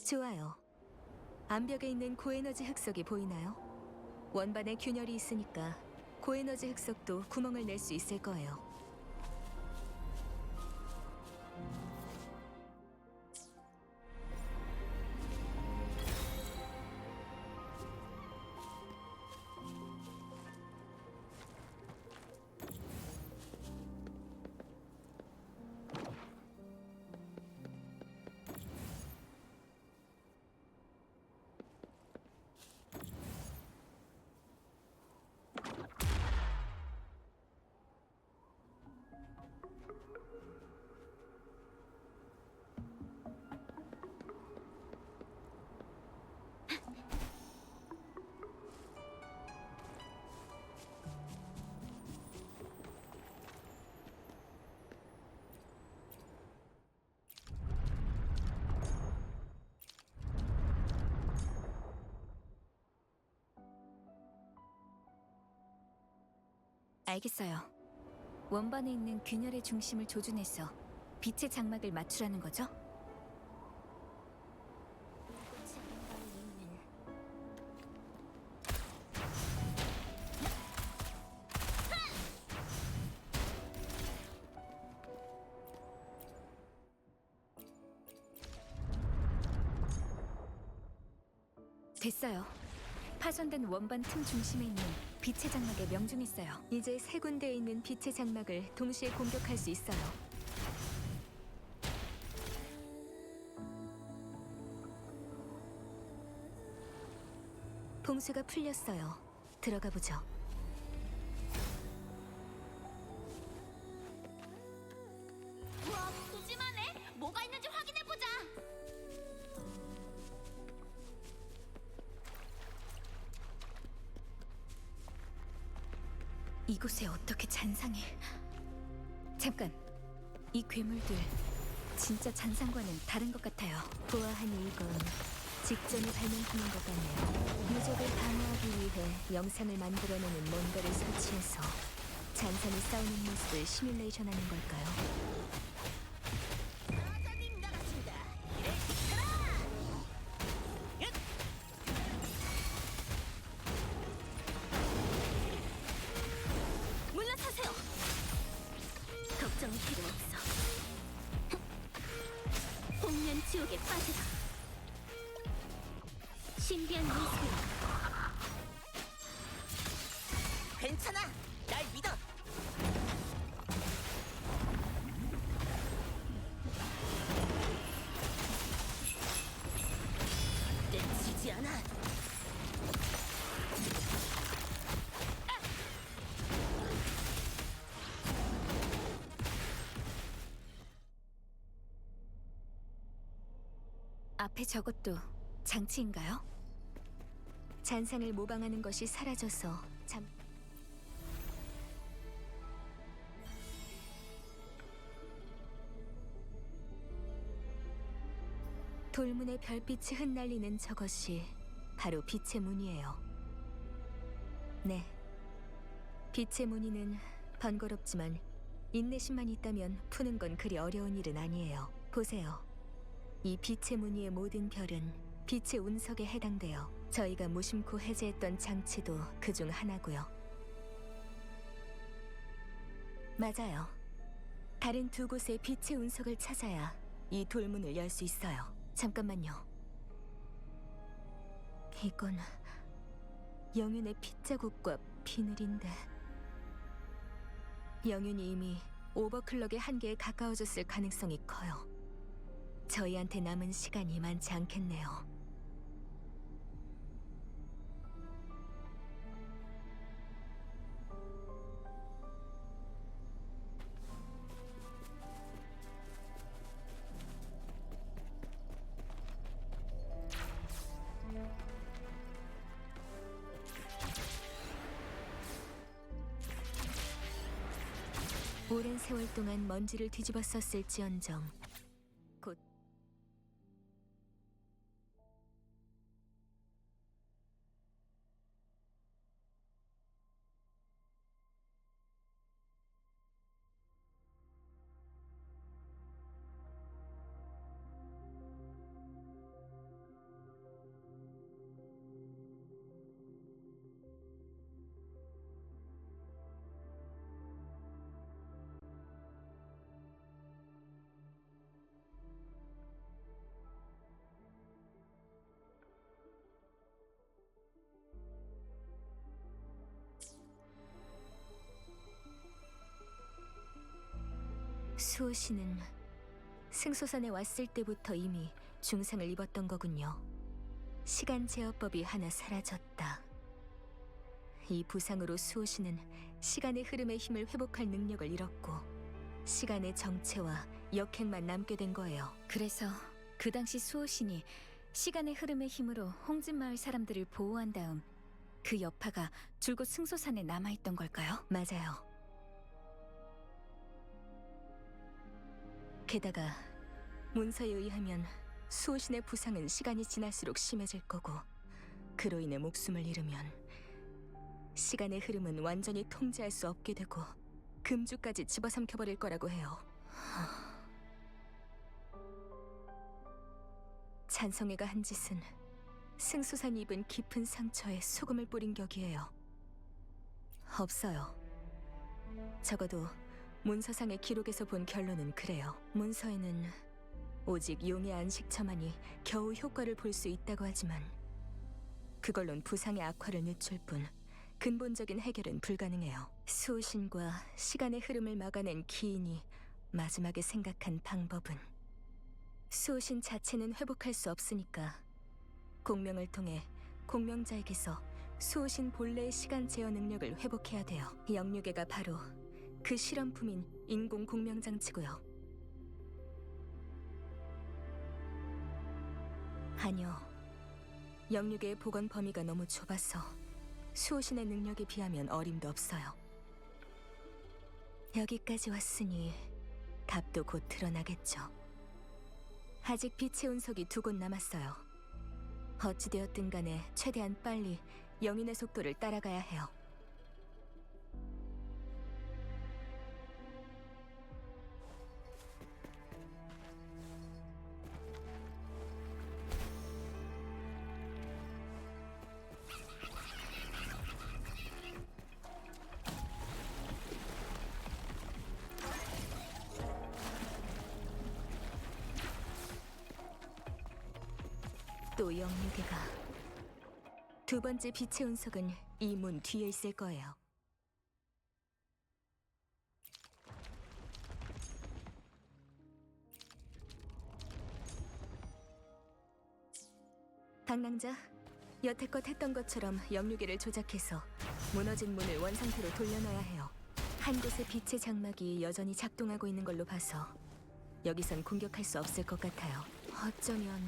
좋아요. 암벽에 있는 고에너지 흑석이 보이나요? 원반에 균열이 있으니까 고에너지 흑석도 구멍을 낼 수 있을 거예요. 알겠어요. 원반에 있는 균열의 중심을 조준해서 빛의 장막을 맞추라는 거죠? 됐어요. 파손된 원반 틈 중심에 있는 빛의 장막에 명중했어요. 이제 세 군데에 있는 빛의 장막을 동시에 공격할 수 있어요. 봉쇄가 풀렸어요. 들어가 보죠. 우와, 푸짐하네. 뭐가 있는지 확인해 보자. 이곳에 어떻게 잔상이... 잠깐, 이 괴물들 진짜 잔상과는 다른 것 같아요. 보아하니 이건 직전에 발명품인 것 같네요. 유적을 방어하기 위해 영상을 만들어내는 뭔가를 설치해서 잔상이 싸우는 모습을 시뮬레이션하는 걸까요? 사장님 나갔습니다. 이를 지켜라. 얏! 물러서세요. 걱정이 필요 없어. 홍련 지옥에 빠져라. 신비한 모습이야. 괜찮아. 날 믿어. 내치지 않아. 앞에 저것도 장치인가요? 잔상을 모방하는 것이 사라져서 돌문에 별빛이 흩날리는 저것이 바로 빛의 문이에요. 네. 빛의 무늬는 번거롭지만 인내심만 있다면 푸는 건 그리 어려운 일은 아니에요. 보세요. 이 빛의 무늬의 모든 별은 빛의 운석에 해당돼요. 저희가 무심코 해제했던 장치도 그중 하나고요. 맞아요. 다른 두 곳의 빛의 운석을 찾아야 이 돌문을 열 수 있어요. 잠깐만요. 이건 영윤의 핏자국과 비늘인데 영윤이 이미 오버클럭의 한계에 가까워졌을 가능성이 커요. 저희한테 남은 시간이 많지 않겠네요. 오랜 세월 동안 먼지를 뒤집었었을지언정 곧 수호 씨는 승소산에 왔을 때부터 이미 중상을 입었던 거군요. 시간 제어법이 하나 사라졌다. 이 부상으로 수호 씨는 시간의 흐름의 힘을 회복할 능력을 잃었고 시간의 정체와 역행만 남게 된 거예요. 그래서 그 당시 수호신이 시간의 흐름의 힘으로 홍진마을 사람들을 보호한 다음 그 여파가 줄곧 승소산에 남아있던 걸까요? 맞아요. 게다가 문서에 의하면 수호신의 부상은 시간이 지날수록 심해질 거고 그로 인해 목숨을 잃으면 시간의 흐름은 완전히 통제할 수 없게 되고 금주까지 집어삼켜버릴 거라고 해요. 찬성회가 한 짓은 승소산이 입은 깊은 상처에 소금을 뿌린 격이에요. 없어요. 적어도 문서상의 기록에서 본 결론은 그래요. 문서에는 오직 용의 안식처만이 겨우 효과를 볼 수 있다고 하지만 그걸론 부상의 악화를 늦출 뿐 근본적인 해결은 불가능해요. 수호신과 시간의 흐름을 막아낸 기인이 마지막에 생각한 방법은 수호신 자체는 회복할 수 없으니까 공명을 통해 공명자에게서 수호신 본래의 시간 제어 능력을 회복해야 돼요. 영유계가 바로 그 실험품인 인공 공명장치고요. 아니요. 영유계의 복원 범위가 너무 좁아서 수호신의 능력에 비하면 어림도 없어요. 여기까지 왔으니 답도 곧 드러나겠죠. 아직 빛의 운석이 2곳 남았어요. 어찌되었든 간에 최대한 빨리 영인의 속도를 따라가야 해요. 또 영유계가 2번째 빛의 운석은 이 문 뒤에 있을 거예요. 방랑자, 여태껏 했던 것처럼 영유계를 조작해서 무너진 문을 원상태로 돌려놔야 해요. 한 곳의 빛의 장막이 여전히 작동하고 있는 걸로 봐서 여기선 공격할 수 없을 것 같아요. 어쩌면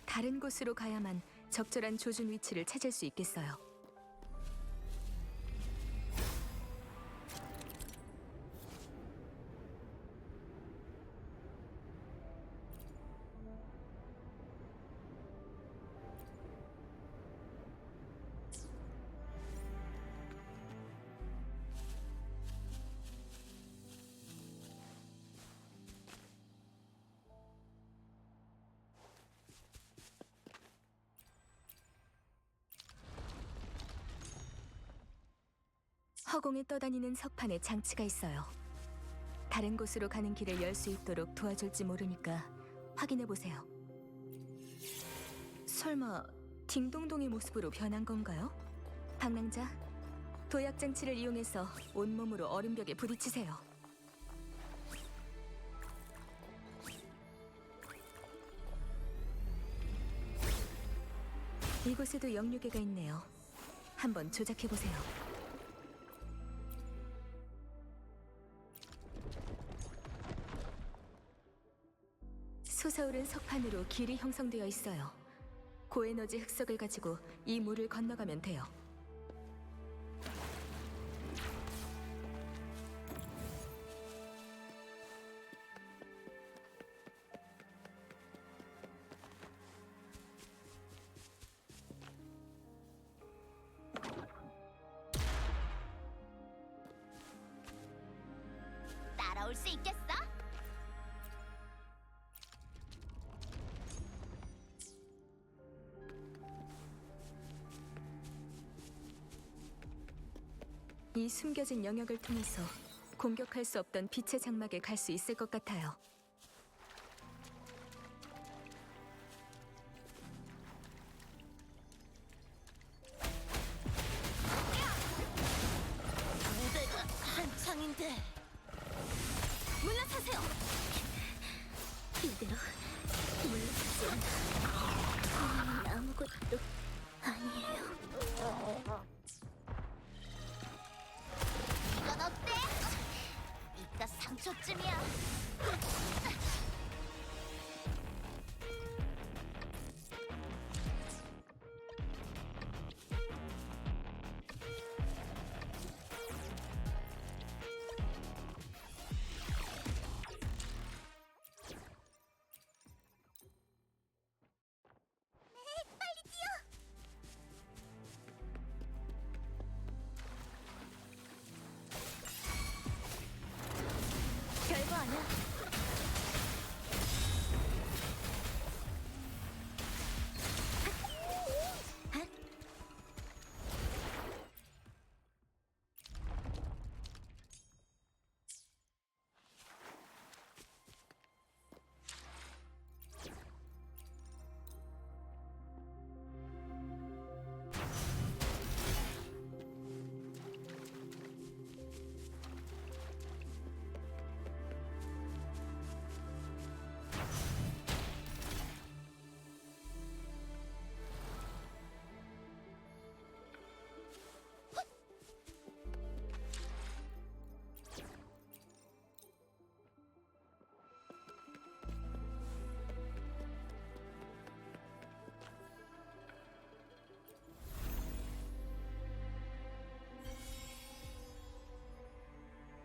다른 곳으로 가야만 적절한 조준 위치를 찾을 수 있겠어요. 허공에 떠다니는 석판에 장치가 있어요. 다른 곳으로 가는 길을 열 수 있도록 도와줄지 모르니까 확인해 보세요. 설마 딩동동의 모습으로 변한 건가요? 방랑자, 도약 장치를 이용해서 온몸으로 얼음벽에 부딪히세요. 이곳에도 영유계가 있네요. 한번 조작해 보세요. 솟아오른 석판으로 길이 형성되어 있어요. 고에너지 흑석을 가지고 이 물을 건너가면 돼요. 따라올 수 있겠어? 이 숨겨진 영역을 통해서 공격할 수 없던 빛의 장막에 갈 수 있을 것 같아요. 무대가 한창인데. 물러서세요! 아니에요. 이건 어때? 이따 상처쯤이야. 별거 아니야.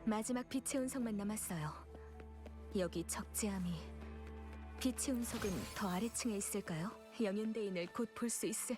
마지막 빛의 운석만 남았어요. 여기 적재함이. 빛의 운석은 더 아래층에 있을까요? 영윤대인을 곧 볼 수 있을...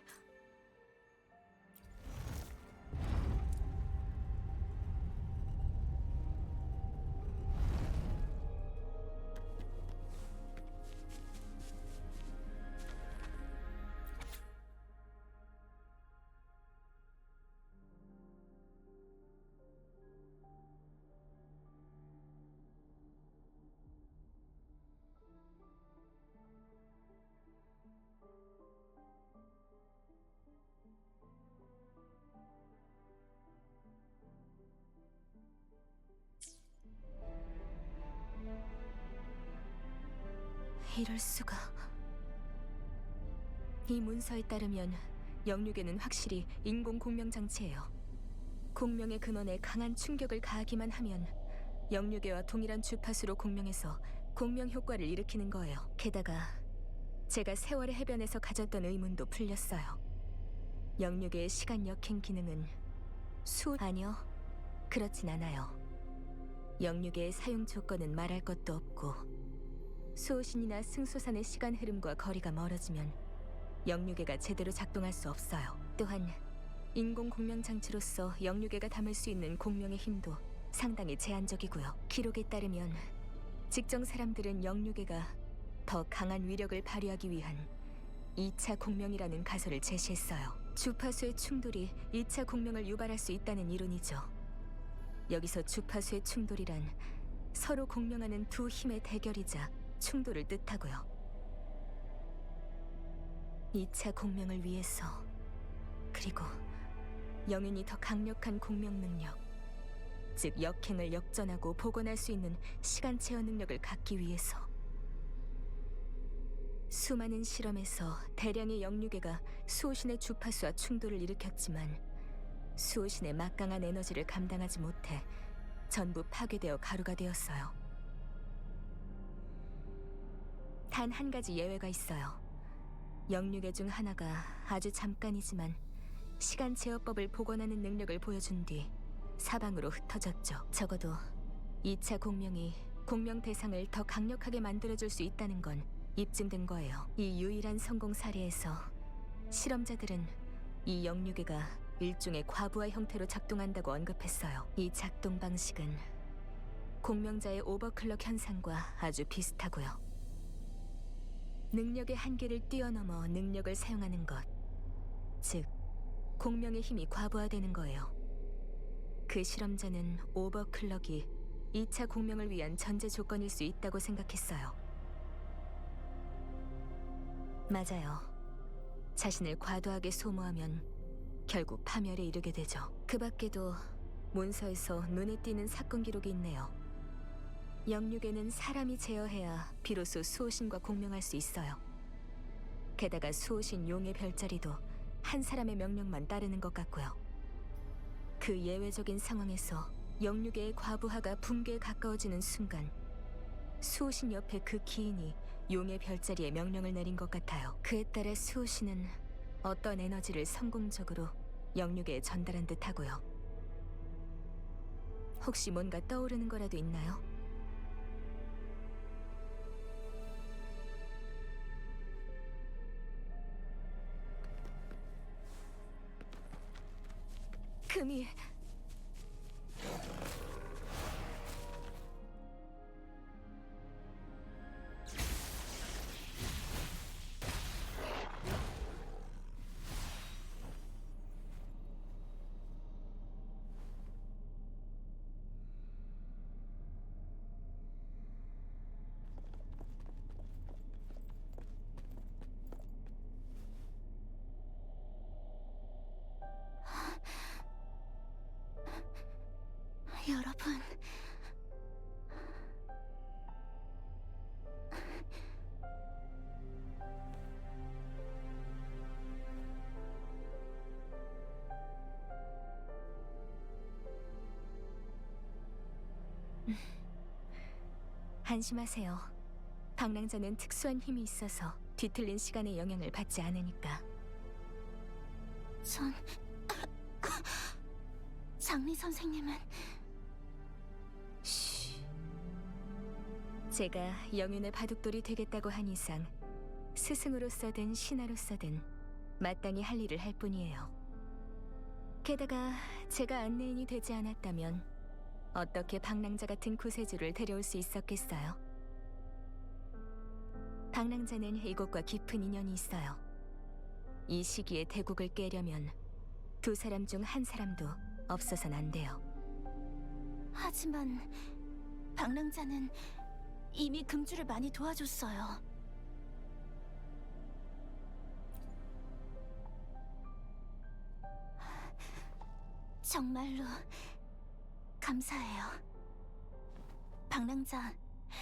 이럴 수가... 이 문서에 따르면 영육에는 확실히 인공 공명 장치예요. 공명의 근원에 강한 충격을 가하기만 하면 영육에와 동일한 주파수로 공명해서 공명 효과를 일으키는 거예요. 게다가 제가 세월의 해변에서 가졌던 의문도 풀렸어요. 영육의 시간 역행 기능은 아니요, 그렇진 않아요. 영육의 사용 조건은 말할 것도 없고, 수호신이나 승소산의 시간 흐름과 거리가 멀어지면 영육애가 제대로 작동할 수 없어요. 또한 인공 공명 장치로서 영육애가 담을 수 있는 공명의 힘도 상당히 제한적이고요. 기록에 따르면 직정 사람들은 영육애가 더 강한 위력을 발휘하기 위한 2차 공명이라는 가설을 제시했어요. 주파수의 충돌이 2차 공명을 유발할 수 있다는 이론이죠. 여기서 주파수의 충돌이란 서로 공명하는 두 힘의 대결이자 충돌을 뜻하고요. 2차 공명을 위해서, 그리고 영윤이 더 강력한 공명 능력, 즉 역행을 역전하고 복원할 수 있는 시간 체어 능력을 갖기 위해서 수많은 실험에서 대량의 영육애가 수호신의 주파수와 충돌을 일으켰지만 수호신의 막강한 에너지를 감당하지 못해 전부 파괴되어 가루가 되었어요. 단 한 가지 예외가 있어요. 영육애 중 하나가 아주 잠깐이지만 시간 제어법을 복원하는 능력을 보여준 뒤 사방으로 흩어졌죠. 적어도 2차 공명이 공명 대상을 더 강력하게 만들어줄 수 있다는 건 입증된 거예요. 이 유일한 성공 사례에서 실험자들은 이 영육애가 일종의 과부하 형태로 작동한다고 언급했어요. 이 작동 방식은 공명자의 오버클럭 현상과 아주 비슷하고요. 능력의 한계를 뛰어넘어 능력을 사용하는 것, 즉 공명의 힘이 과부하되는 거예요. 그 실험자는 오버클럭이 2차 공명을 위한 전제 조건일 수 있다고 생각했어요. 맞아요. 자신을 과도하게 소모하면 결국 파멸에 이르게 되죠. 그 밖에도 문서에서 눈에 띄는 사건 기록이 있네요. 영육에는 사람이 제어해야 비로소 수호신과 공명할 수 있어요. 게다가 수호신 용의 별자리도 한 사람의 명령만 따르는 것 같고요. 그 예외적인 상황에서 영육의 과부하가 붕괴에 가까워지는 순간 수호신 옆에 그 기인이 용의 별자리에 명령을 내린 것 같아요. 그에 따라 수호신은 어떤 에너지를 성공적으로 영육에 전달한 듯하고요. 혹시 뭔가 떠오르는 거라도 있나요? 금이 여러분, 안심하세요. 방랑자는 특수한 힘이 있어서 뒤틀린 시간의 영향을 받지 않으니까. 전 장리 선생님은 쉬. 제가 영윤의 바둑돌이 되겠다고 한 이상 스승으로서든 신하로서든 마땅히 할 일을 할 뿐이에요. 게다가 제가 안내인이 되지 않았다면 어떻게 방랑자 같은 구세주를 데려올 수 있었겠어요? 방랑자는 이곳과 깊은 인연이 있어요. 이 시기에 대국을 깨려면 두 사람 중 한 사람도 없어선 안 돼요. 하지만 방랑자는 이미 금주를 많이 도와줬어요. 정말로 감사해요. 방랑자,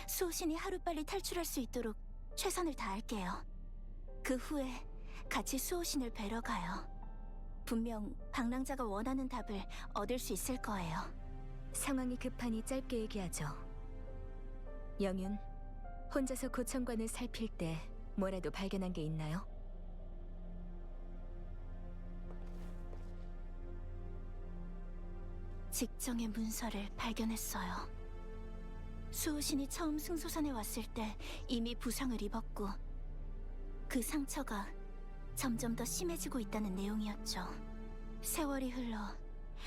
수호신이 하루빨리 탈출할 수 있도록 최선을 다할게요. 그 후에 같이 수호신을 뵈러 가요. 분명 방랑자가 원하는 답을 얻을 수 있을 거예요. 상황이 급하니 짧게 얘기하죠. 영윤, 혼자서 고청관을 살필 때 뭐라도 발견한 게 있나요? 직정의 문서를 발견했어요. 수호신이 처음 승소산에 왔을 때 이미 부상을 입었고 그 상처가 점점 더 심해지고 있다는 내용이었죠. 세월이 흘러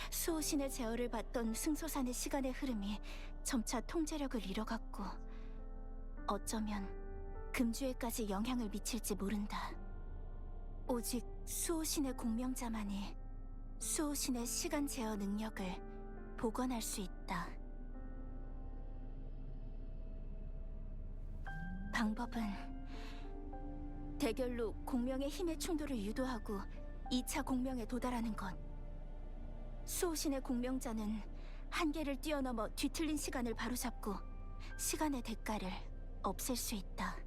수호신의 제어를 받던 승소산의 시간의 흐름이 점차 통제력을 잃어갔고 어쩌면 금주에까지 영향을 미칠지 모른다. 오직 수호신의 공명자만이 수호신의 시간 제어 능력을 복원할 수 있다. 방법은 대결로 공명의 힘의 충돌을 유도하고 2차 공명에 도달하는 것. 수호신의 공명자는 한계를 뛰어넘어 뒤틀린 시간을 바로잡고 시간의 대가를 없앨 수 있다.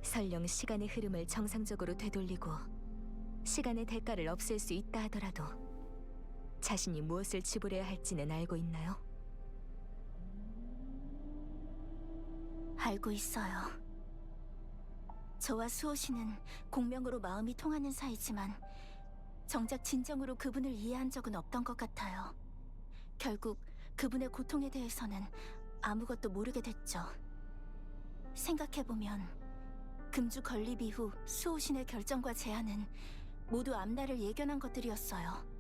설령 시간의 흐름을 정상적으로 되돌리고 시간의 대가를 없앨 수 있다 하더라도 자신이 무엇을 지불해야 할지는 알고 있나요? 알고 있어요. 저와 수호신은 공명으로 마음이 통하는 사이지만 정작 진정으로 그분을 이해한 적은 없던 것 같아요. 결국 그분의 고통에 대해서는 아무것도 모르게 됐죠. 생각해보면 금주 건립 이후 수호신의 결정과 제안은 모두 앞날을 예견한 것들이었어요.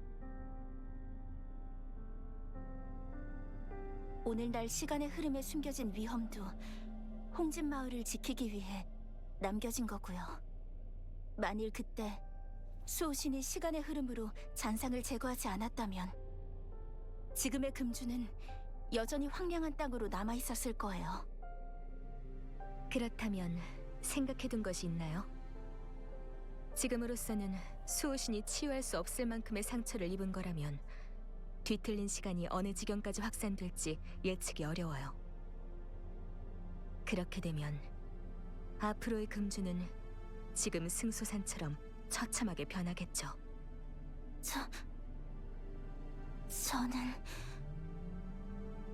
오늘날 시간의 흐름에 숨겨진 위험도 홍진 마을을 지키기 위해 남겨진 거고요. 만일 그때 수호신이 시간의 흐름으로 잔상을 제거하지 않았다면 지금의 금주는 여전히 황량한 땅으로 남아있었을 거예요. 그렇다면 생각해둔 것이 있나요? 지금으로서는 수호신이 치유할 수 없을 만큼의 상처를 입은 거라면 뒤틀린 시간이 어느 지경까지 확산될지 예측이 어려워요. 그렇게 되면 앞으로의 금주는 지금 승소산처럼 처참하게 변하겠죠. 저는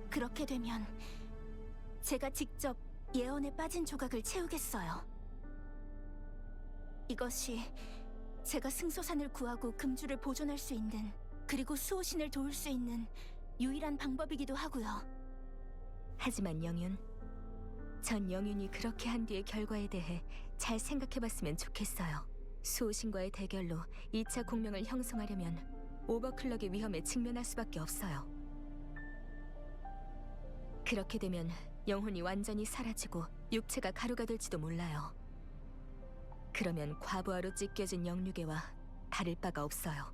그렇게 되면 제가 직접 예언에 빠진 조각을 채우겠어요. 이것이 제가 승소산을 구하고 금주를 보존할 수 있는, 그리고 수호신을 도울 수 있는 유일한 방법이기도 하고요. 하지만 영윤, 전 영윤이 그렇게 한 뒤의 결과에 대해 잘 생각해봤으면 좋겠어요. 수호신과의 대결로 2차 공명을 형성하려면 오버클럭의 위험에 직면할 수밖에 없어요. 그렇게 되면 영혼이 완전히 사라지고 육체가 가루가 될지도 몰라요. 그러면 과부하로 찢겨진 영유괴와 다를 바가 없어요.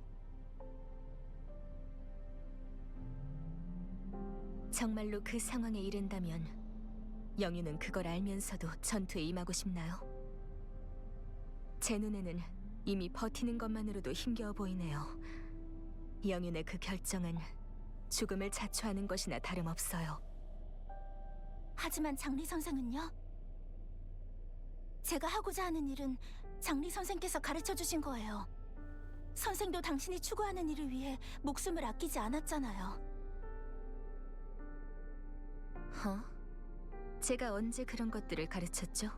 정말로 그 상황에 이른다면 영유는 그걸 알면서도 전투에 임하고 싶나요? 제 눈에는 이미 버티는 것만으로도 힘겨워 보이네요. 영윤의 그 결정은 죽음을 자초하는 것이나 다름없어요. 하지만 장리 선생은요? 제가 하고자 하는 일은 장리 선생께서 가르쳐 주신 거예요. 선생도 당신이 추구하는 일을 위해 목숨을 아끼지 않았잖아요. 제가 언제 그런 것들을 가르쳤죠?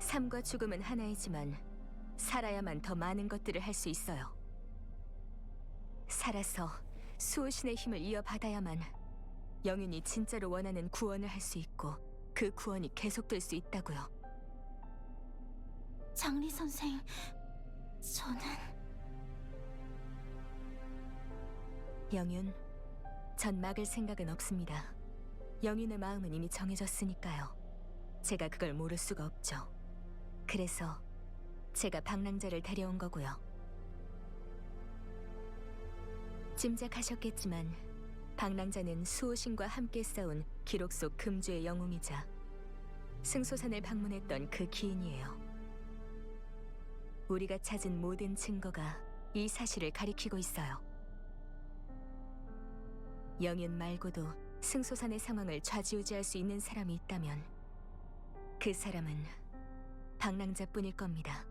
삶과 죽음은 하나이지만 살아야만 더 많은 것들을 할 수 있어요. 살아서 수호신의 힘을 이어받아야만 영윤이 진짜로 원하는 구원을 할 수 있고 그 구원이 계속될 수 있다고요. 장리 선생, 저는... 영윤, 전 막을 생각은 없습니다. 영윤의 마음은 이미 정해졌으니까요. 제가 그걸 모를 수가 없죠. 그래서 제가 방랑자를 데려온 거고요. 짐작하셨겠지만 방랑자는 수호신과 함께 싸운 기록 속 금주의 영웅이자 승소산을 방문했던 그 기인이에요. 우리가 찾은 모든 증거가 이 사실을 가리키고 있어요. 영윤 말고도 승소산의 상황을 좌지우지할 수 있는 사람이 있다면 그 사람은 방랑자뿐일 겁니다.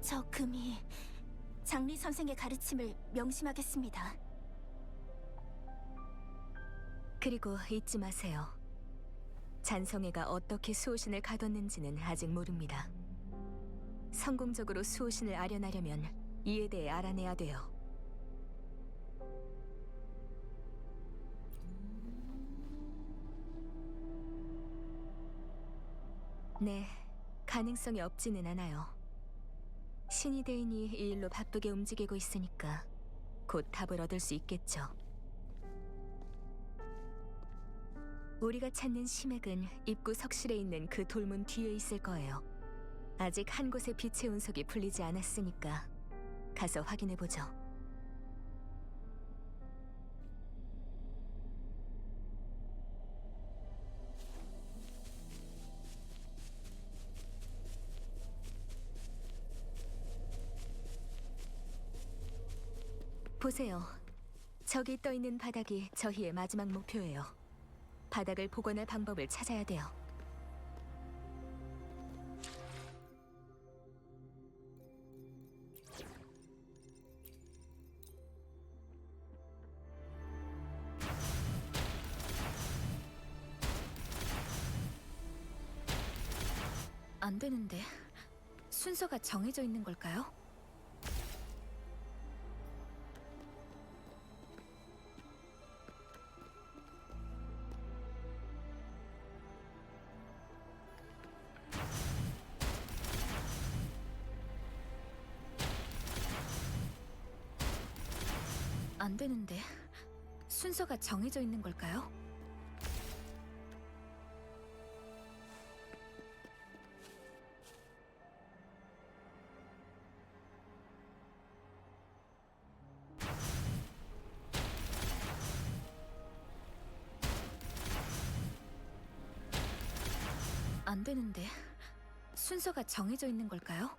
저 금이 장리 선생의 가르침을 명심하겠습니다. 그리고 잊지 마세요. 잔성애가 어떻게 수호신을 가뒀는지는 아직 모릅니다. 성공적으로 수호신을 아련하려면 이에 대해 알아내야 돼요. 네, 가능성이 없지는 않아요. 신이 대인이 이 일로 바쁘게 움직이고 있으니까 곧 답을 얻을 수 있겠죠. 우리가 찾는 심액은 입구 석실에 있는 그 돌문 뒤에 있을 거예요. 아직 한 곳에 빛의 운석이 풀리지 않았으니까 가서 확인해보죠. 보세요. 저기 떠있는 바닥이 저희의 마지막 목표예요. 바닥을 복원할 방법을 찾아야 돼요. 안 되는데. 순서가 정해져 있는 걸까요? 안 되는데. 순서가 정해져 있는 걸까요? 안 되는데. 순서가 정해져 있는 걸까요?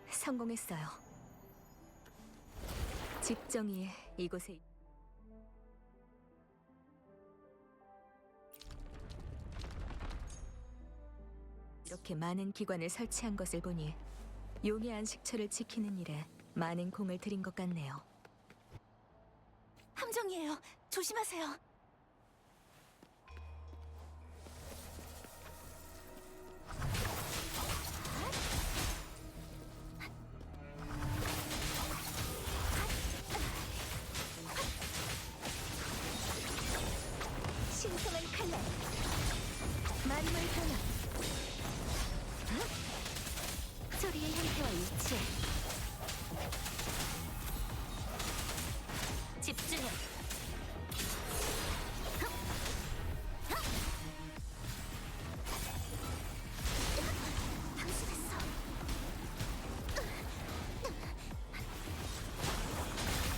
성공했어요. 집정이 이곳에 이렇게 많은 기관을 설치한 것을 보니 용의 안식처를 지키는 일에 많은 공을 들인 것 같네요. 함정이에요. 조심하세요. 신성한 칼날, 만물 변화. 소리의 형태와 일치해. 집중해. 당신했어.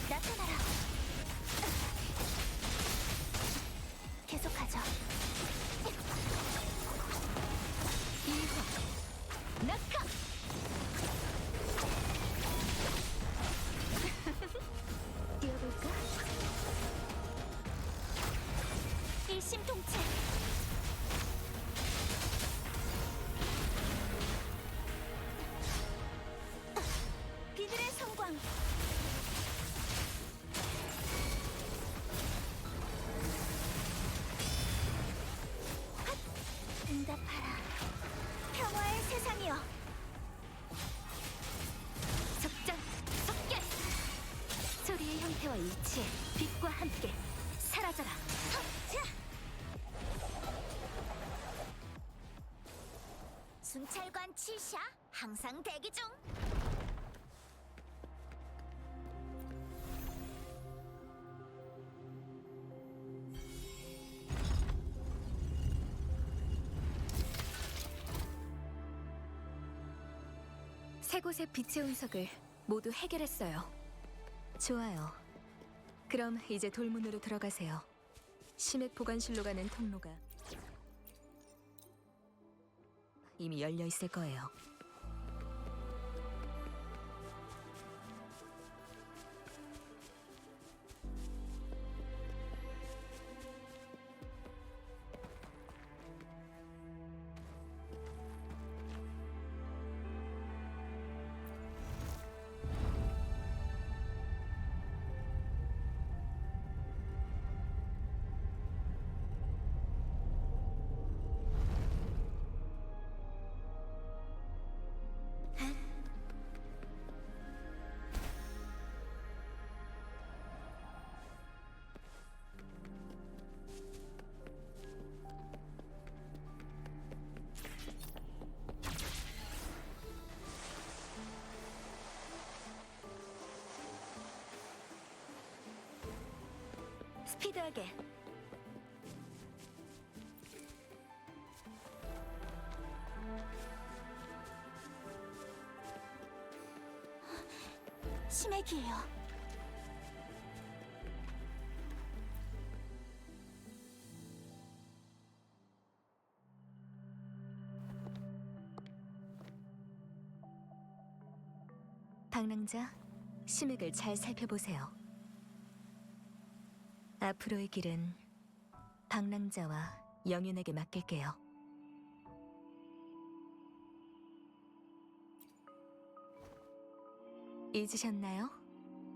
나타나라. 계속하죠. 낙하! 뛰어볼까? 일심동체. 비늘의 성광. 핫! 응답하라. 평화의 세상이여. 석장, 석결! 소리의 형태와 일치해. 빛과 함께 사라져라. 순찰관 7샤 항상 대기 중. 세 곳의 빛의 운석을 모두 해결했어요. 좋아요. 그럼 이제 돌문으로 들어가세요. 심액 보관실로 가는 통로가 이미 열려 있을 거예요. 스피드하게. 심액이에요. 방랑자, 심액을 잘 살펴보세요. 앞으로의 길은 방랑자와 영윤에게 맡길게요. 잊으셨나요?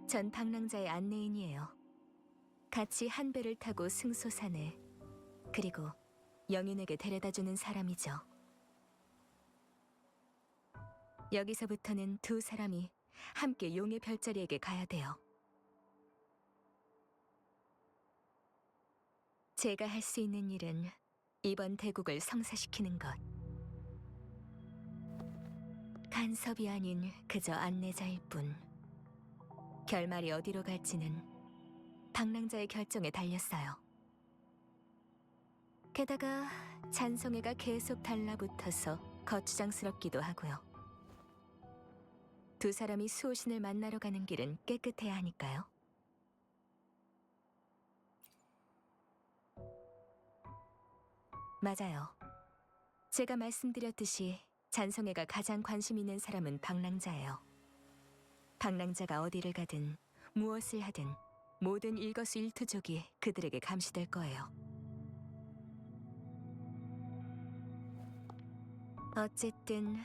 전 방랑자의 안내인이에요. 같이 한 배를 타고 승소산에, 그리고 영윤에게 데려다주는 사람이죠. 여기서부터는 두 사람이 함께 용의 별자리에게 가야 돼요. 제가 할 수 있는 일은 이번 대국을 성사시키는 것. 간섭이 아닌 그저 안내자일 뿐. 결말이 어디로 갈지는 방랑자의 결정에 달렸어요. 게다가 잔송해가 계속 달라붙어서 거추장스럽기도 하고요. 두 사람이 수호신을 만나러 가는 길은 깨끗해야 하니까요. 맞아요. 제가 말씀드렸듯이 잔성애가 가장 관심 있는 사람은 방랑자예요. 방랑자가 어디를 가든 무엇을 하든 모든 일거수일투족이 그들에게 감시될 거예요. 어쨌든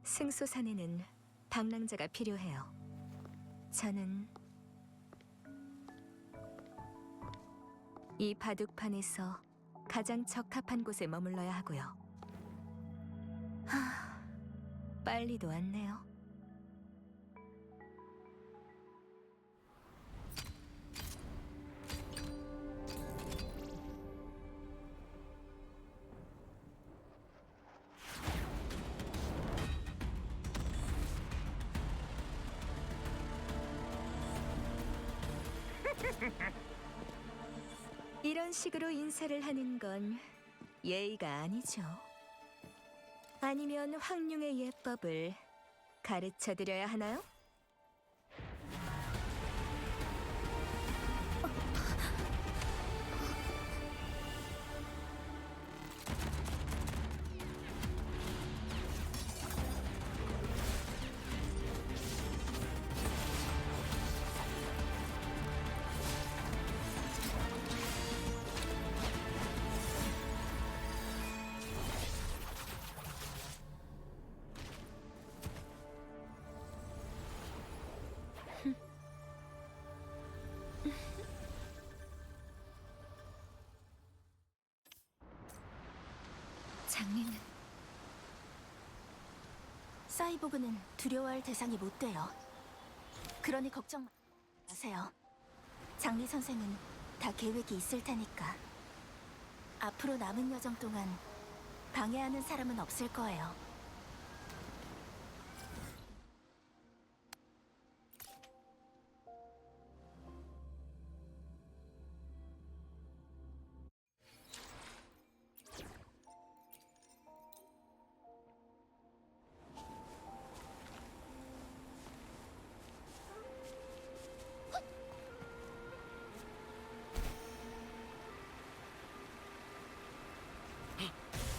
승소산에는 방랑자가 필요해요. 저는 이 바둑판에서 가장 적합한 곳에 머물러야 하고요. 빨리도 왔네요. 이런 식으로 인사를 하는 건 예의가 아니죠. 아니면 황룡의 예법을 가르쳐드려야 하나요? 장리는 사이보그는 두려워할 대상이 못 돼요. 그러니 걱정 마세요. 장리 선생은 다 계획이 있을 테니까. 앞으로 남은 여정 동안 방해하는 사람은 없을 거예요.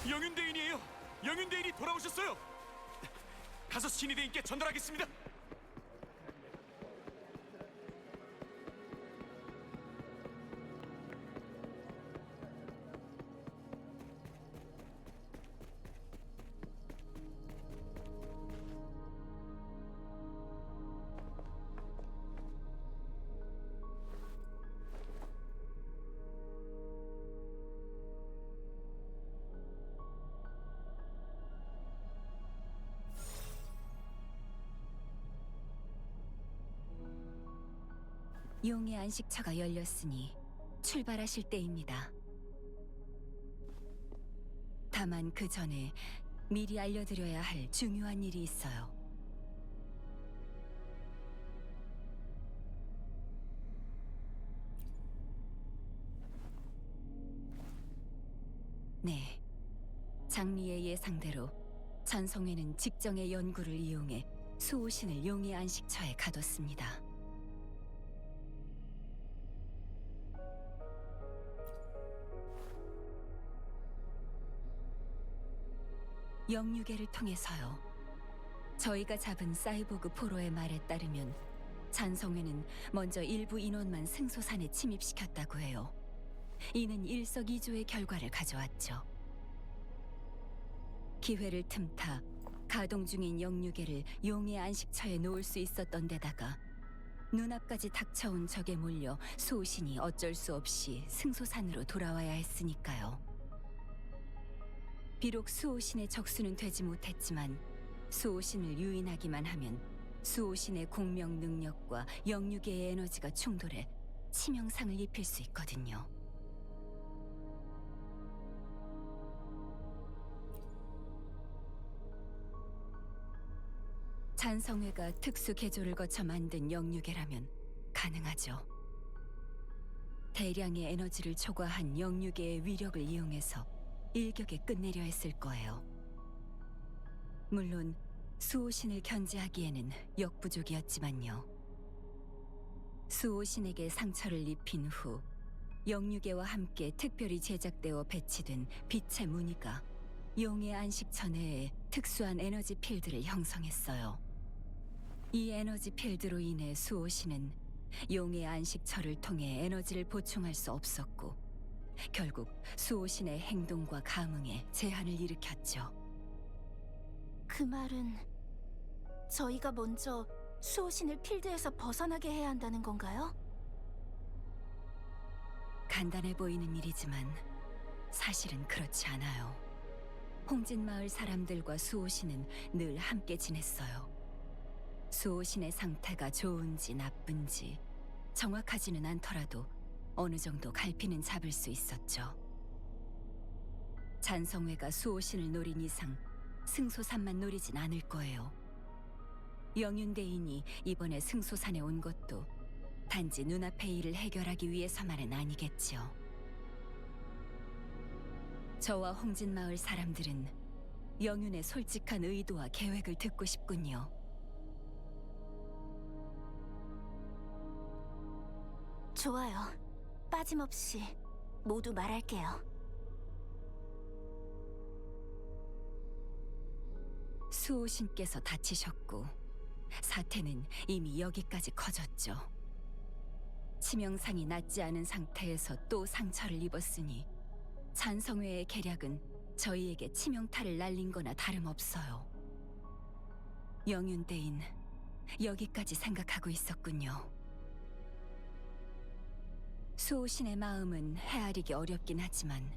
영윤대인이에요. 영윤대인이 돌아오셨어요. 가서 신의대인께 전달하겠습니다. 용의 안식처가 열렸으니 출발하실 때입니다. 다만 그 전에 미리 알려드려야 할 중요한 일이 있어요. 네, 장리의 예상대로 잔성회는 직정의 연구를 이용해 수호신을 용의 안식처에 가뒀습니다. 영유계를 통해서요. 저희가 잡은 사이보그 포로의 말에 따르면 잔성회는 먼저 일부 인원만 승소산에 침입시켰다고 해요. 이는 일석이조의 결과를 가져왔죠. 기회를 틈타 가동 중인 영유계를 용의 안식처에 놓을 수 있었던 데다가 눈앞까지 닥쳐온 적에 몰려 수호신이 어쩔 수 없이 승소산으로 돌아와야 했으니까요. 비록 수호신의 적수는 되지 못했지만 수호신을 유인하기만 하면 수호신의 공명 능력과 영유계의 에너지가 충돌해 치명상을 입힐 수 있거든요. 잔성회가 특수 개조를 거쳐 만든 영유계라면 가능하죠. 대량의 에너지를 초과한 영유계의 위력을 이용해서 일격에 끝내려 했을 거예요. 물론 수호신을 견제하기에는 역부족이었지만요. 수호신에게 상처를 입힌 후 영유계와 함께 특별히 제작되어 배치된 빛의 무늬가 용의 안식처 내에 특수한 에너지 필드를 형성했어요. 이 에너지 필드로 인해 수호신은 용의 안식처를 통해 에너지를 보충할 수 없었고 결국 수호신의 행동과 감응에 제한을 일으켰죠. 그 말은 저희가 먼저 수호신을 필드에서 벗어나게 해야 한다는 건가요? 간단해 보이는 일이지만 사실은 그렇지 않아요. 홍진마을 사람들과 수호신은 늘 함께 지냈어요. 수호신의 상태가 좋은지 나쁜지 정확하지는 않더라도 어느 정도 갈피는 잡을 수 있었죠. 잔성회가 수호신을 노린 이상 승소산만 노리진 않을 거예요. 영윤대인이 이번에 승소산에 온 것도 단지 눈앞의 일을 해결하기 위해서만은 아니겠지요. 저와 홍진마을 사람들은 영윤의 솔직한 의도와 계획을 듣고 싶군요. 좋아요. 빠짐없이 모두 말할게요. 수호신께서 다치셨고 사태는 이미 여기까지 커졌죠. 치명상이 낫지 않은 상태에서 또 상처를 입었으니 잔성회의 계략은 저희에게 치명타를 날린 거나 다름없어요. 영윤대인, 여기까지 생각하고 있었군요. 수호신의 마음은 헤아리기 어렵긴 하지만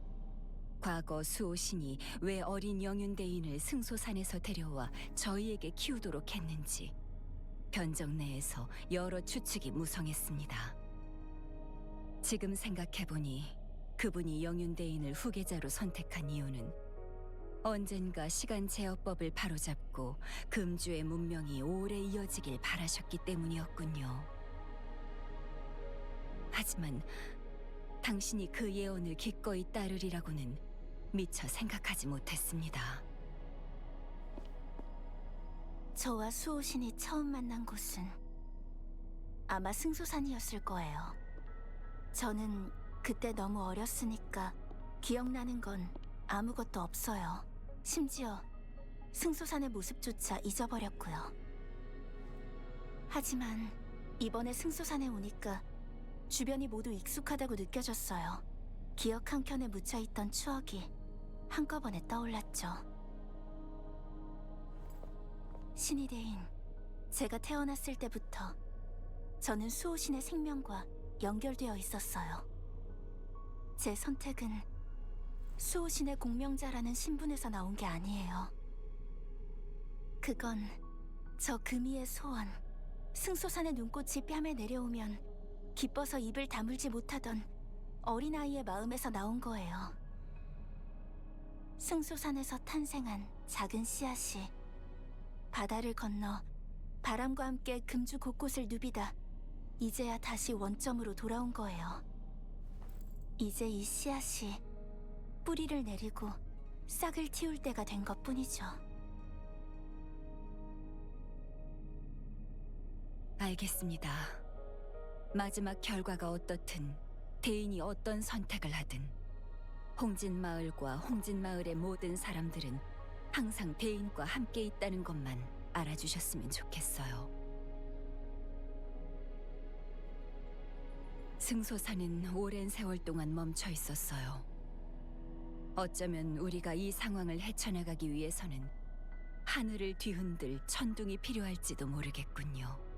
과거 수호신이 왜 어린 영윤대인을 승소산에서 데려와 저희에게 키우도록 했는지 변정 내에서 여러 추측이 무성했습니다. 지금 생각해보니 그분이 영윤대인을 후계자로 선택한 이유는 언젠가 시간 제어법을 바로잡고 금주의 문명이 오래 이어지길 바라셨기 때문이었군요. 하지만 당신이 그 예언을 기꺼이 따르리라고는 미처 생각하지 못했습니다. 저와 수호신이 처음 만난 곳은 아마 승소산이었을 거예요. 저는 그때 너무 어렸으니까 기억나는 건 아무것도 없어요. 심지어 승소산의 모습조차 잊어버렸고요. 하지만 이번에 승소산에 오니까 주변이 모두 익숙하다고 느껴졌어요. 기억 한 켠에 묻혀있던 추억이 한꺼번에 떠올랐죠. 신이 대인, 제가 태어났을 때부터 저는 수호신의 생명과 연결되어 있었어요. 제 선택은 수호신의 공명자라는 신분에서 나온 게 아니에요. 그건 저 금이의 소원, 승소산의 눈꽃이 뺨에 내려오면 기뻐서 입을 다물지 못하던 어린아이의 마음에서 나온 거예요. 승소산에서 탄생한 작은 씨앗이 바다를 건너 바람과 함께 금주 곳곳을 누비다 이제야 다시 원점으로 돌아온 거예요. 이제 이 씨앗이 뿌리를 내리고 싹을 틔울 때가 된 것뿐이죠. 알겠습니다. 마지막 결과가 어떻든 대인이 어떤 선택을 하든 홍진마을과 홍진마을의 모든 사람들은 항상 대인과 함께 있다는 것만 알아주셨으면 좋겠어요. 승소사는 오랜 세월 동안 멈춰 있었어요. 어쩌면 우리가 이 상황을 헤쳐나가기 위해서는 하늘을 뒤흔들 천둥이 필요할지도 모르겠군요.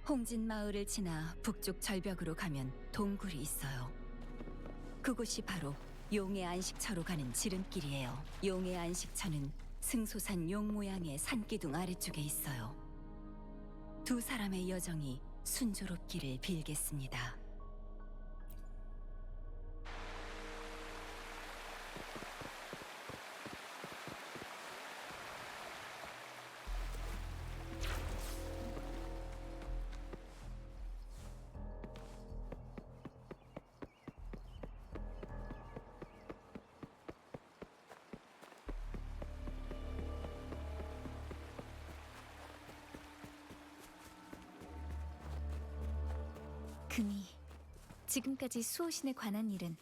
홍진마을을 지나 북쪽 절벽으로 가면 동굴이 있어요. 그곳이 바로 용의 안식처로 가는 지름길이에요. 용의 안식처는 승소산 용 모양의 산기둥 아래쪽에 있어요. 두 사람의 여정이 순조롭기를 빌겠습니다. 금이 지금까지 수호신에 관한 일은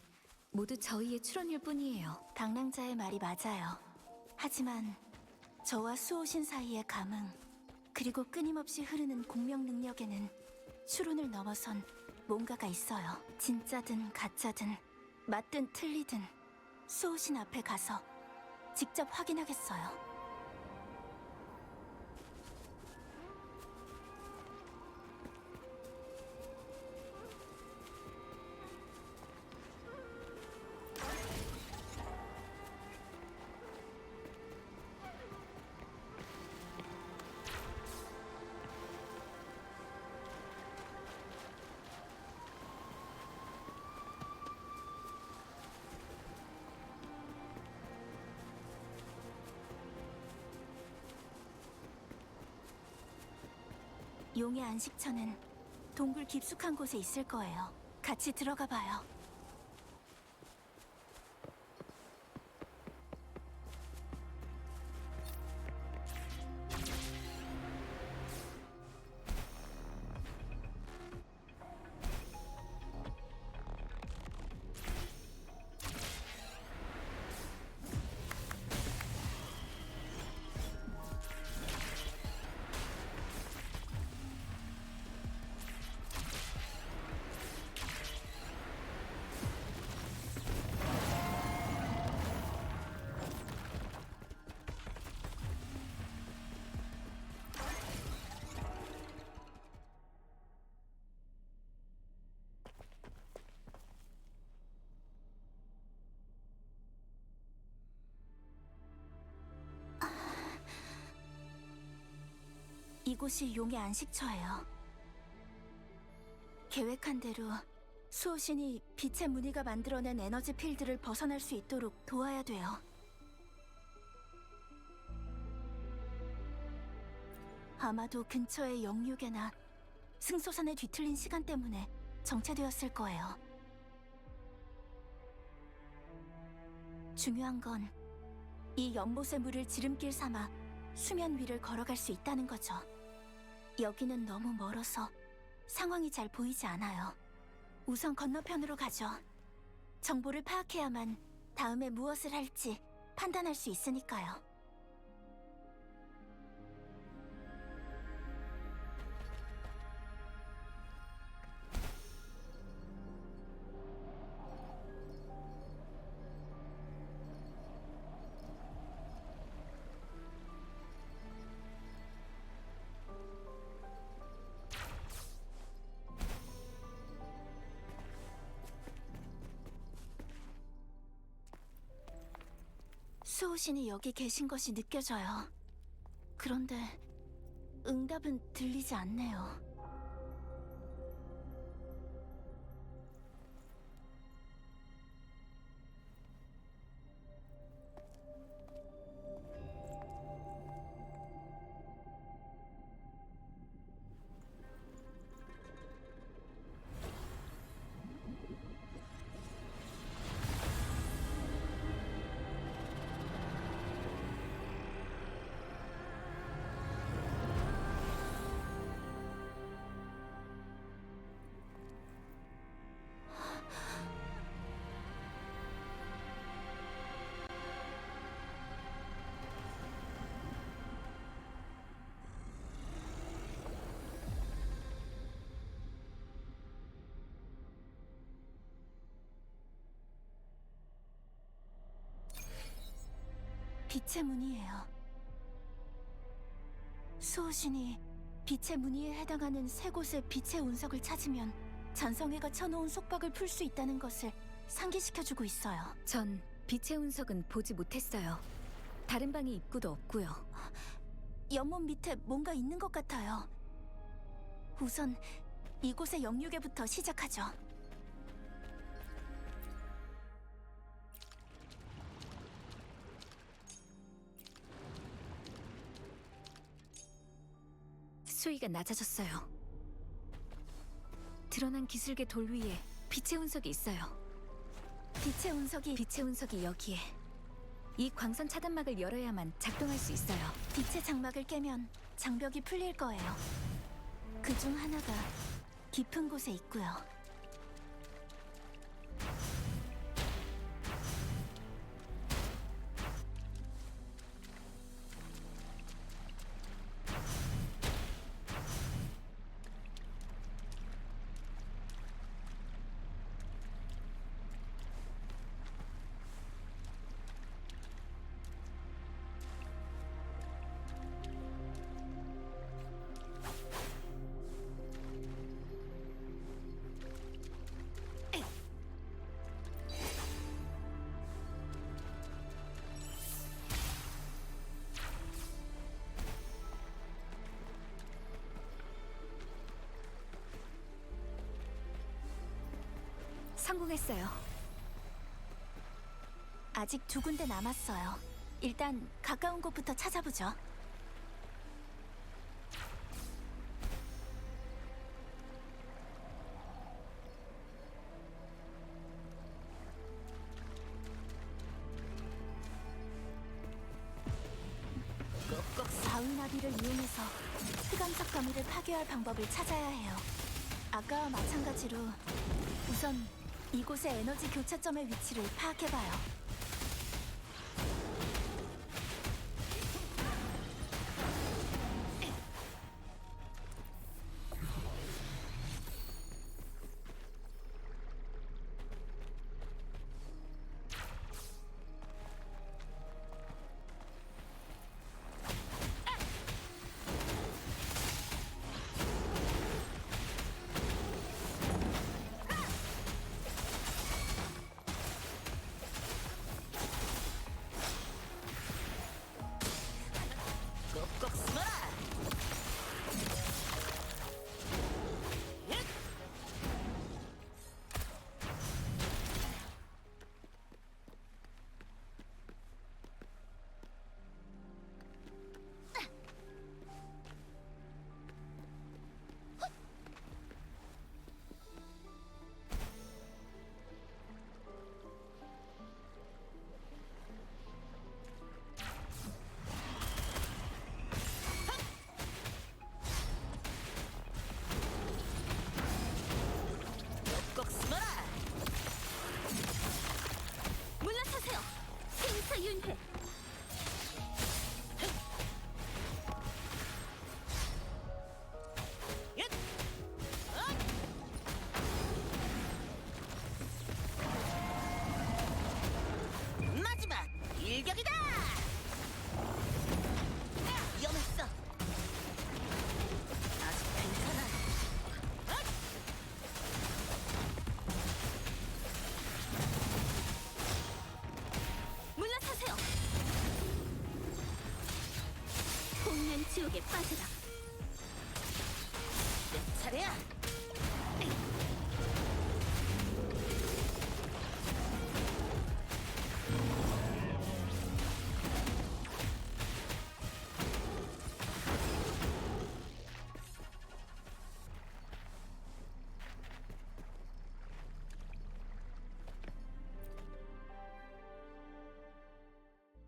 모두 저희의 추론일 뿐이에요. 당랑자의 말이 맞아요. 하지만 저와 수호신 사이의 감흥, 그리고 끊임없이 흐르는 공명 능력에는 추론을 넘어선 뭔가가 있어요. 진짜든 가짜든 맞든 틀리든 수호신 앞에 가서 직접 확인하겠어요. 용의 안식처는 동굴 깊숙한 곳에 있을 거예요. 같이 들어가 봐요. 이곳이 용의 안식처예요. 계획한 대로 수호신이 빛의 무늬가 만들어낸 에너지 필드를 벗어날 수 있도록 도와야 돼요. 아마도 근처의 영유계나 승소산에 뒤틀린 시간 때문에 정체되었을 거예요. 중요한 건 이 연못의 물을 지름길 삼아 수면 위를 걸어갈 수 있다는 거죠. 여기는 너무 멀어서 상황이 잘 보이지 않아요. 우선 건너편으로 가죠. 정보를 파악해야만 다음에 무엇을 할지 판단할 수 있으니까요. 수호신이 여기 계신 것이 느껴져요. 그런데 응답은 들리지 않네요. 빛의 무늬예요. 수호신이 빛의 무늬에 해당하는 세 곳의 빛의 운석을 찾으면 전성회가 쳐놓은 속박을 풀 수 있다는 것을 상기시켜주고 있어요. 전 빛의 운석은 보지 못했어요. 다른 방에 입구도 없고요. 연못 밑에 뭔가 있는 것 같아요. 우선 이곳의 영유계부터 시작하죠. 수위가 낮아졌어요. 드러난 기슭의 돌 위에 빛의 운석이 있어요. 빛의 운석이 여기에. 이 광선 차단막을 열어야만 작동할 수 있어요. 빛의 장막을 깨면 장벽이 풀릴 거예요. 그 중 하나가 깊은 곳에 있고요. 성공했어요. 아직 2군데 남았어요. 일단 가까운 곳부터 찾아보죠. 바위나비를 이용해서 흑암석 거미를 파괴할 방법을 찾아야 해요. 아까와 마찬가지로 우선 이곳의 에너지 교차점의 위치를 파악해봐요. 꼭꼭 숨어라. 꼭꼭 숨어라. 물러서세요. 생사윤회. 마지막 일격이다. 위험했어. 아직 괜찮아. 물러서세요. 홍련 지옥에 빠져라. 내 차례야.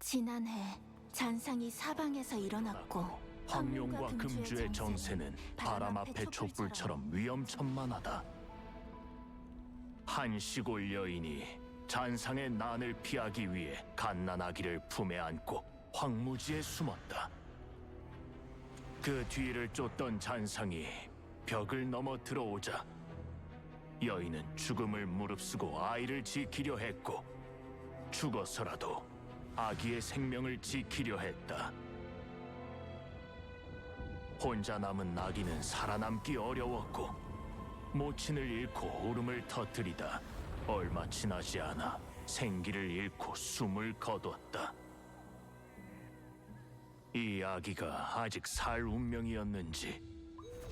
지난해 잔상이 사방에서 일어났고 황룡과 금주의 정세는 바람 앞의 촛불처럼 위험천만하다. 한 시골 여인이 잔상의 난을 피하기 위해 갓난아기를 품에 안고 황무지에 숨었다. 그 뒤를 쫓던 잔상이 벽을 넘어 들어오자 여인은 죽음을 무릅쓰고 아이를 지키려 했고 죽어서라도 아기의 생명을 지키려 했다. 혼자 남은 아기는 살아남기 어려웠고 모친을 잃고 울음을 터뜨리다 얼마 지나지 않아 생기를 잃고 숨을 거뒀다. 이 아기가 아직 살 운명이었는지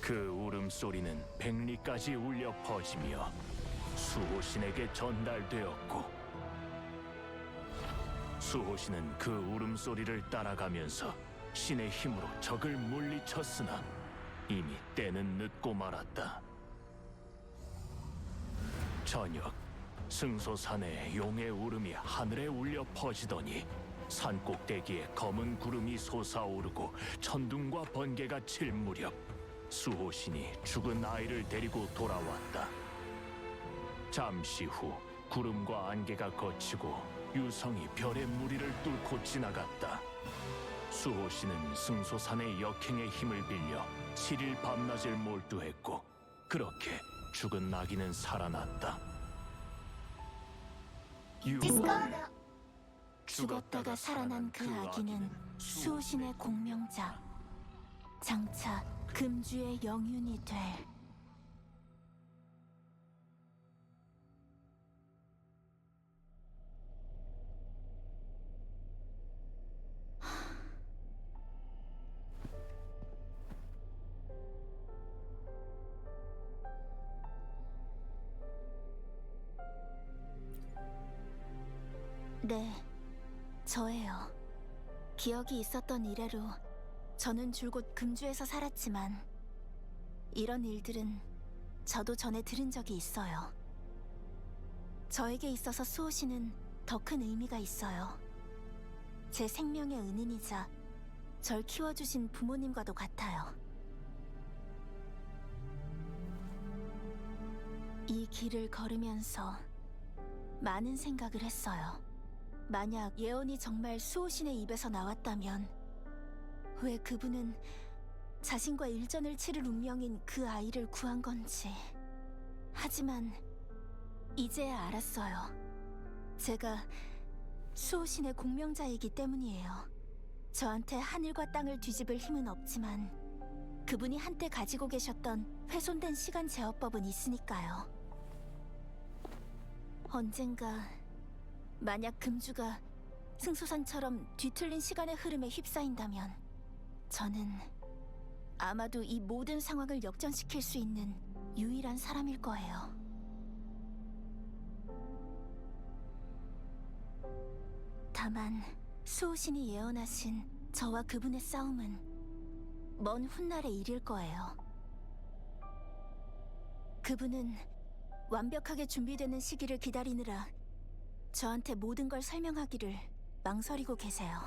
그 울음소리는 백리까지 울려 퍼지며 수호신에게 전달되었고 수호신은 그 울음소리를 따라가면서 신의 힘으로 적을 물리쳤으나 이미 때는 늦고 말았다. 저녁, 승소산에 용의 울음이 하늘에 울려 퍼지더니 산꼭대기에 검은 구름이 솟아오르고 천둥과 번개가 칠 무렵 수호신이 죽은 아이를 데리고 돌아왔다. 잠시 후 구름과 안개가 걷히고 유성이 별의 무리를 뚫고 지나갔다. 수호신은 승소산의 역행의 힘을 빌려 7일 밤낮을 몰두했고 그렇게 죽은 아기는 살아났다. 죽었다가 살아난 그 아기는 수호신의 공명자, 장차 금주의 영윤이 될. 네, 저예요. 기억이 있었던 이래로 저는 줄곧 금주에서 살았지만 이런 일들은 저도 전에 들은 적이 있어요. 저에게 있어서 수호신은 더 큰 의미가 있어요. 제 생명의 은인이자 절 키워주신 부모님과도 같아요. 이 길을 걸으면서 많은 생각을 했어요. 만약 예언이 정말 수호신의 입에서 나왔다면 왜 그분은 자신과 일전을 치를 운명인 그 아이를 구한 건지. 하지만 이제야 알았어요. 제가 수호신의 공명자이기 때문이에요. 저한테 하늘과 땅을 뒤집을 힘은 없지만 그분이 한때 가지고 계셨던 훼손된 시간 제어법은 있으니까요. 언젠가 만약 금주가 승소산처럼 뒤틀린 시간의 흐름에 휩싸인다면 저는 아마도 이 모든 상황을 역전시킬 수 있는 유일한 사람일 거예요. 다만 수호신이 예언하신 저와 그분의 싸움은 먼 훗날의 일일 거예요. 그분은 완벽하게 준비되는 시기를 기다리느라 저한테 모든 걸 설명하기를 망설이고 계세요.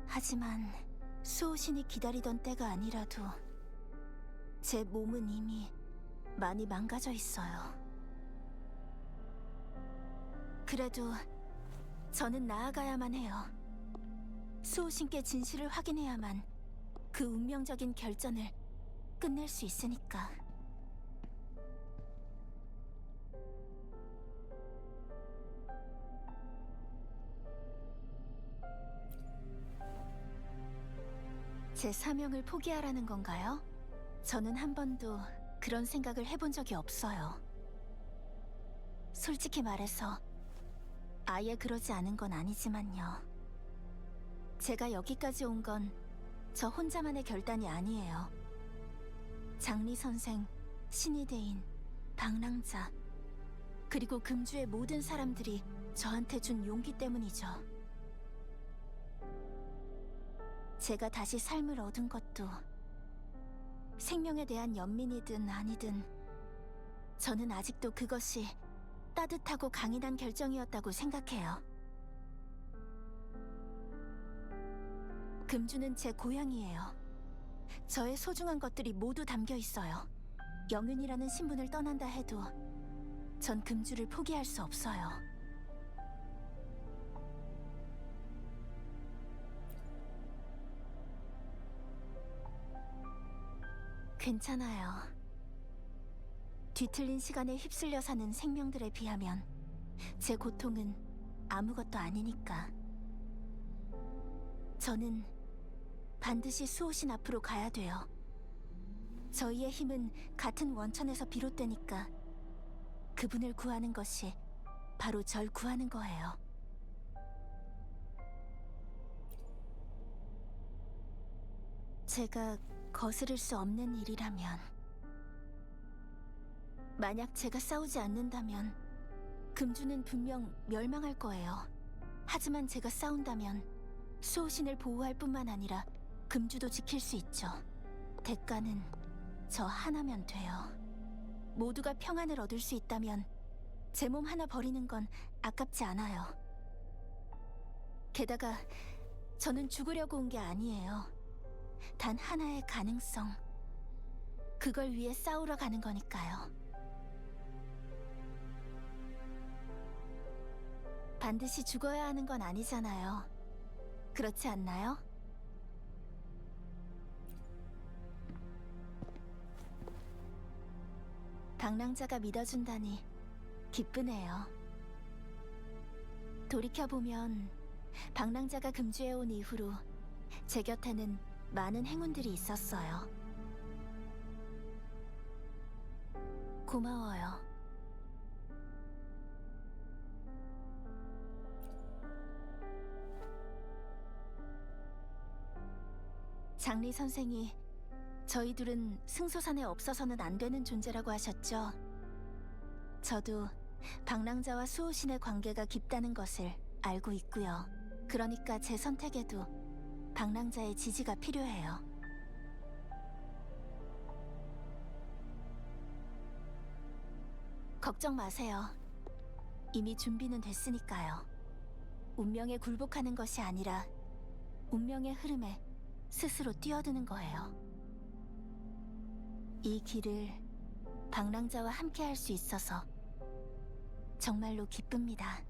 하지만 수호신이 기다리던 때가 아니라도 제 몸은 이미 많이 망가져 있어요. 그래도 저는 나아가야만 해요. 수호신께 진실을 확인해야만 그 운명적인 결전을 끝낼 수 있으니까. 제 사명을 포기하라는 건가요? 저는 한 번도 그런 생각을 해본 적이 없어요. 솔직히 말해서 아예 그러지 않은 건 아니지만요. 제가 여기까지 온 건 저 혼자만의 결단이 아니에요. 장리 선생, 신이대인, 방랑자, 그리고 금주의 모든 사람들이 저한테 준 용기 때문이죠. 제가 다시 삶을 얻은 것도 생명에 대한 연민이든 아니든 저는 아직도 그것이 따뜻하고 강인한 결정이었다고 생각해요. 금주는 제 고향이에요. 저의 소중한 것들이 모두 담겨 있어요. 영윤이라는 신분을 떠난다 해도 전 금주를 포기할 수 없어요. 괜찮아요. 뒤틀린 시간에 휩쓸려 사는 생명들에 비하면 제 고통은 아무것도 아니니까. 저는 반드시 수호신 앞으로 가야 돼요. 저희의 힘은 같은 원천에서 비롯되니까 그분을 구하는 것이 바로 절 구하는 거예요. 제가 거스를 수 없는 일이라면, 만약 제가 싸우지 않는다면 금주는 분명 멸망할 거예요. 하지만 제가 싸운다면 수호신을 보호할 뿐만 아니라 금주도 지킬 수 있죠. 대가는 저 하나면 돼요. 모두가 평안을 얻을 수 있다면 제 몸 하나 버리는 건 아깝지 않아요. 게다가 저는 죽으려고 온 게 아니에요. 단 하나의 가능성. 그걸 위해 싸우러 가는 거니까요. 반드시 죽어야 하는 건 아니잖아요. 그렇지 않나요? 방랑자가 믿어준다니 기쁘네요. 돌이켜보면 방랑자가 금주해온 이후로 제 곁에는 많은 행운들이 있었어요. 고마워요. 장리 선생이 저희 둘은 승소산에 없어서는 안 되는 존재라고 하셨죠. 저도 방랑자와 수호신의 관계가 깊다는 것을 알고 있고요. 그러니까 제 선택에도 방랑자의 지지가 필요해요. 걱정 마세요. 이미 준비는 됐으니까요. 운명에 굴복하는 것이 아니라 운명의 흐름에 스스로 뛰어드는 거예요. 이 길을 방랑자와 함께 할 수 있어서 정말로 기쁩니다.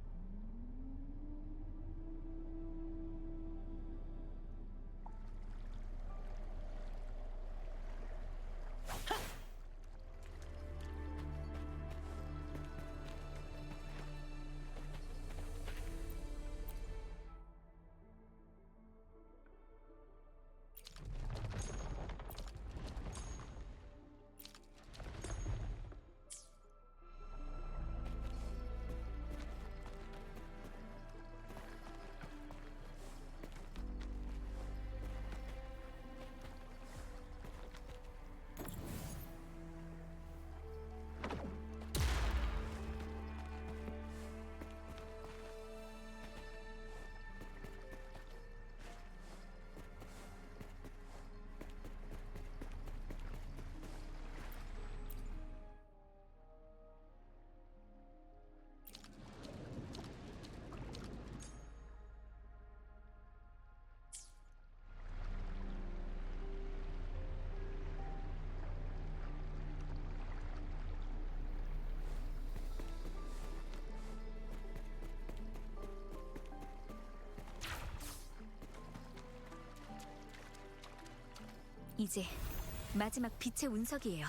이제 마지막 빛의 운석이에요.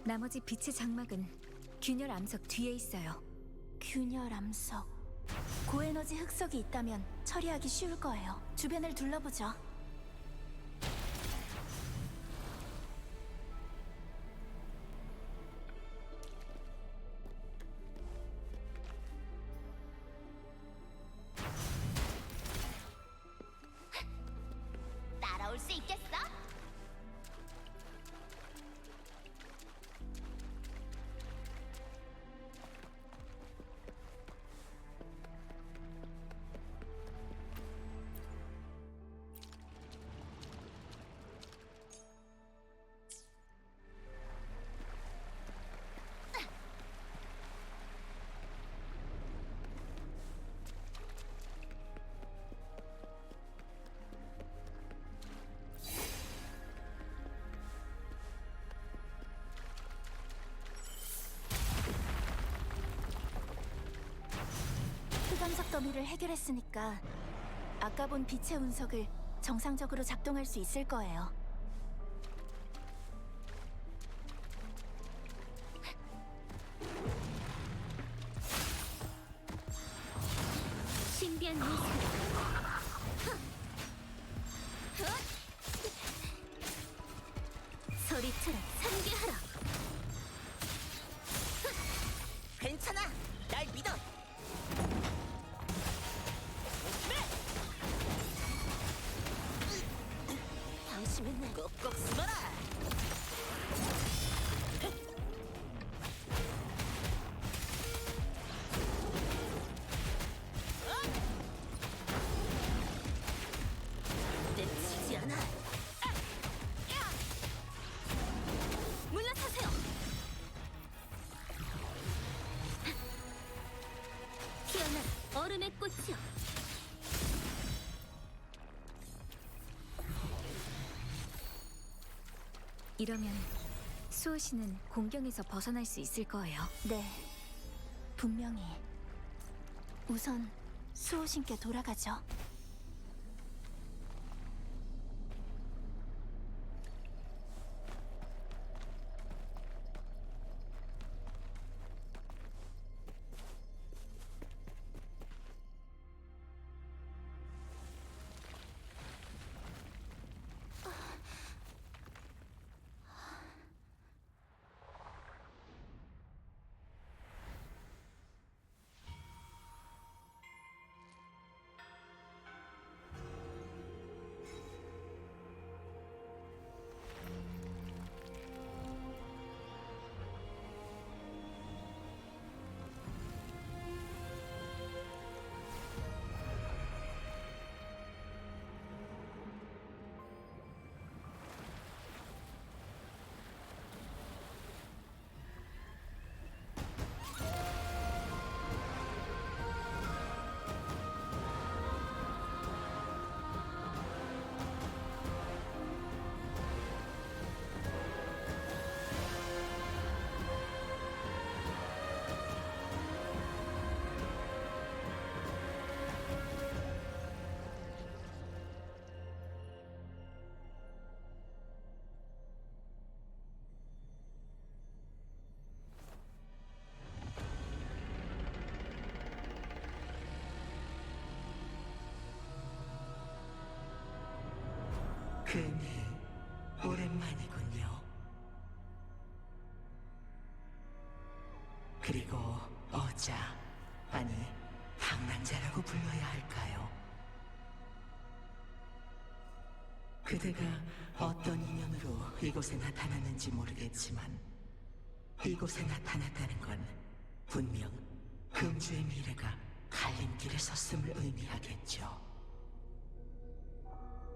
나머지 빛의 장막은 균열 암석 뒤에 있어요. 균열 암석. 고에너지 흑석이 있다면 처리하기 쉬울 거예요. 주변을 둘러보죠. 따라올 수 있겠어? 흑암석 더미를 해결했으니까 아까 본 빛의 운석을 정상적으로 작동할 수 있을 거예요. 신비한 모습. 소리처럼 상기하라. 괜찮아. 날 믿어. 조심해. 당신은 날 빛나라 얼음의 꽃이여. 이러면 수호 씨는 공경에서 벗어날 수 있을 거예요. 네, 분명히. 우선 수호신께 돌아가죠. 금이 오랜만이군요. 그리고 어자, 아니 방랑자라고 불러야 할까요? 그대가 어떤 인연으로 이곳에 나타났는지 모르겠지만 이곳에 나타났다는 건 분명 금주의 미래가 갈림길에 섰음을 의미하겠죠.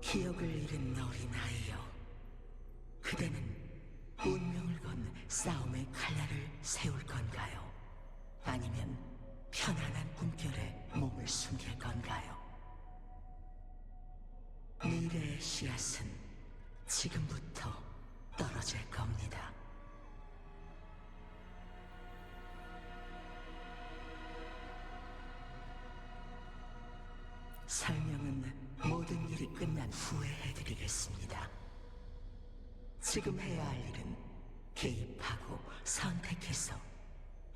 기억을 잃은 어린 아이여, 그대는 운명을 건 싸움의 칼날을 세울 건가요? 아니면 편안한 꿈결에 몸을 숨길 건가요? 미래의 씨앗은 지금부터 떨어질 겁니다. 설명은 모든 일이 끝난 후에 해드리겠습니다. 지금 해야 할 일은 개입하고 선택해서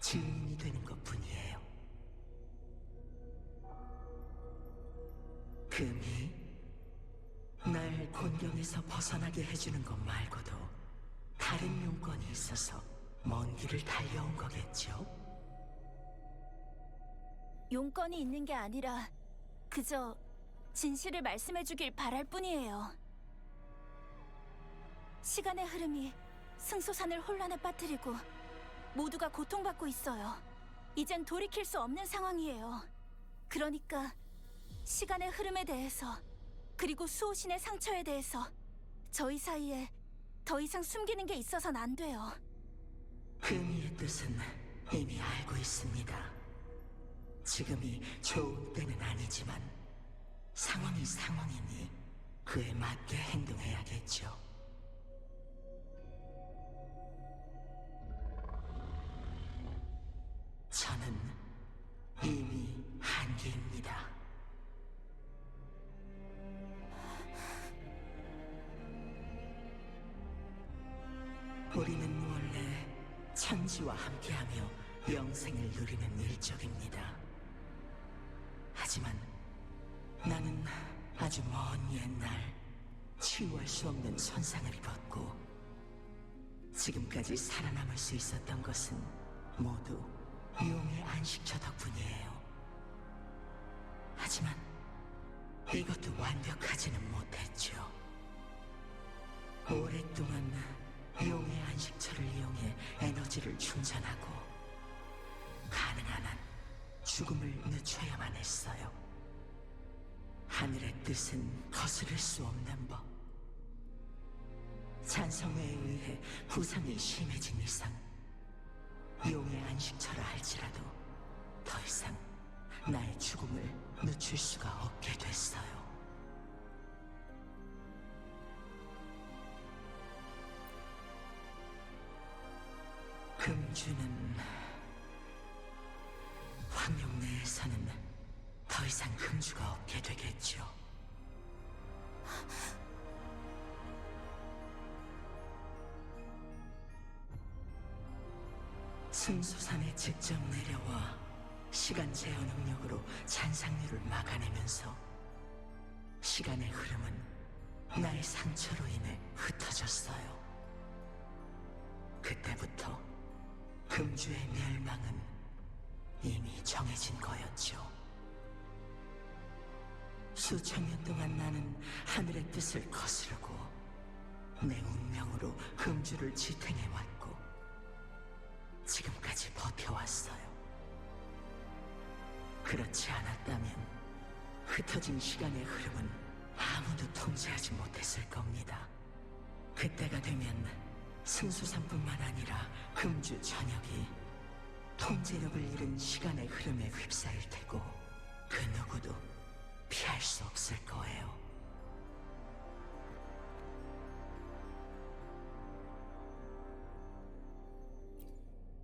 증인이 되는 것뿐이에요. 금이 날 곤경에서 벗어나게 해주는 것 말고도 다른 용건이 있어서 먼 길을 달려온 거겠죠? 용건이 있는 게 아니라 그저 진실을 말씀해주길 바랄 뿐이에요. 시간의 흐름이 승소산을 혼란에 빠뜨리고 모두가 고통받고 있어요. 이젠 돌이킬 수 없는 상황이에요. 그러니까 시간의 흐름에 대해서, 그리고 수호신의 상처에 대해서 저희 사이에 더 이상 숨기는 게 있어선 안 돼요. 금이의 뜻은 이미 알고 있습니다. 지금이 좋은 때는 아니지만 상황이 상황이니 그에 맞게 행동해야겠죠. 저는 이미 한계입니다. 우리는 원래 천지와 함께하며 영생을 누리는 일족입니다. 하지만 나는 아주 먼 옛날 치유할 수 없는 손상을 입었고 지금까지 살아남을 수 있었던 것은 모두 용의 안식처 덕분이에요. 하지만 이것도 완벽하지는 못했죠. 오랫동안 용의 안식처를 이용해 에너지를 충전하고 가능한 한 죽음을 늦춰야만 했어요. 하늘의 뜻은 거스를 수 없는 법. 찬성에 의해 부상이 심해진 이상 용의 안식처라 할지라도 더 이상 나의 죽음을 늦출 수가 없게 됐어요. 금주는 황룡 내에서는 더 이상 금주가 없게 되겠죠. 승수산에 직접 내려와 시간 제어 능력으로 잔상류를 막아내면서 시간의 흐름은 나의 상처로 인해 흩어졌어요. 그때부터 금주의 멸망은 이미 정해진 거였죠. 수천 년 동안 나는 하늘의 뜻을 거스르고 내 운명으로 금주를 지탱해왔고 지금까지 버텨왔어요. 그렇지 않았다면 흩어진 시간의 흐름은 아무도 통제하지 못했을 겁니다. 그때가 되면 승수산뿐만 아니라 금주 전역이 통제력을 잃은 시간의 흐름에 휩싸일 테고 그 누구도 피할 수 없을 거예요.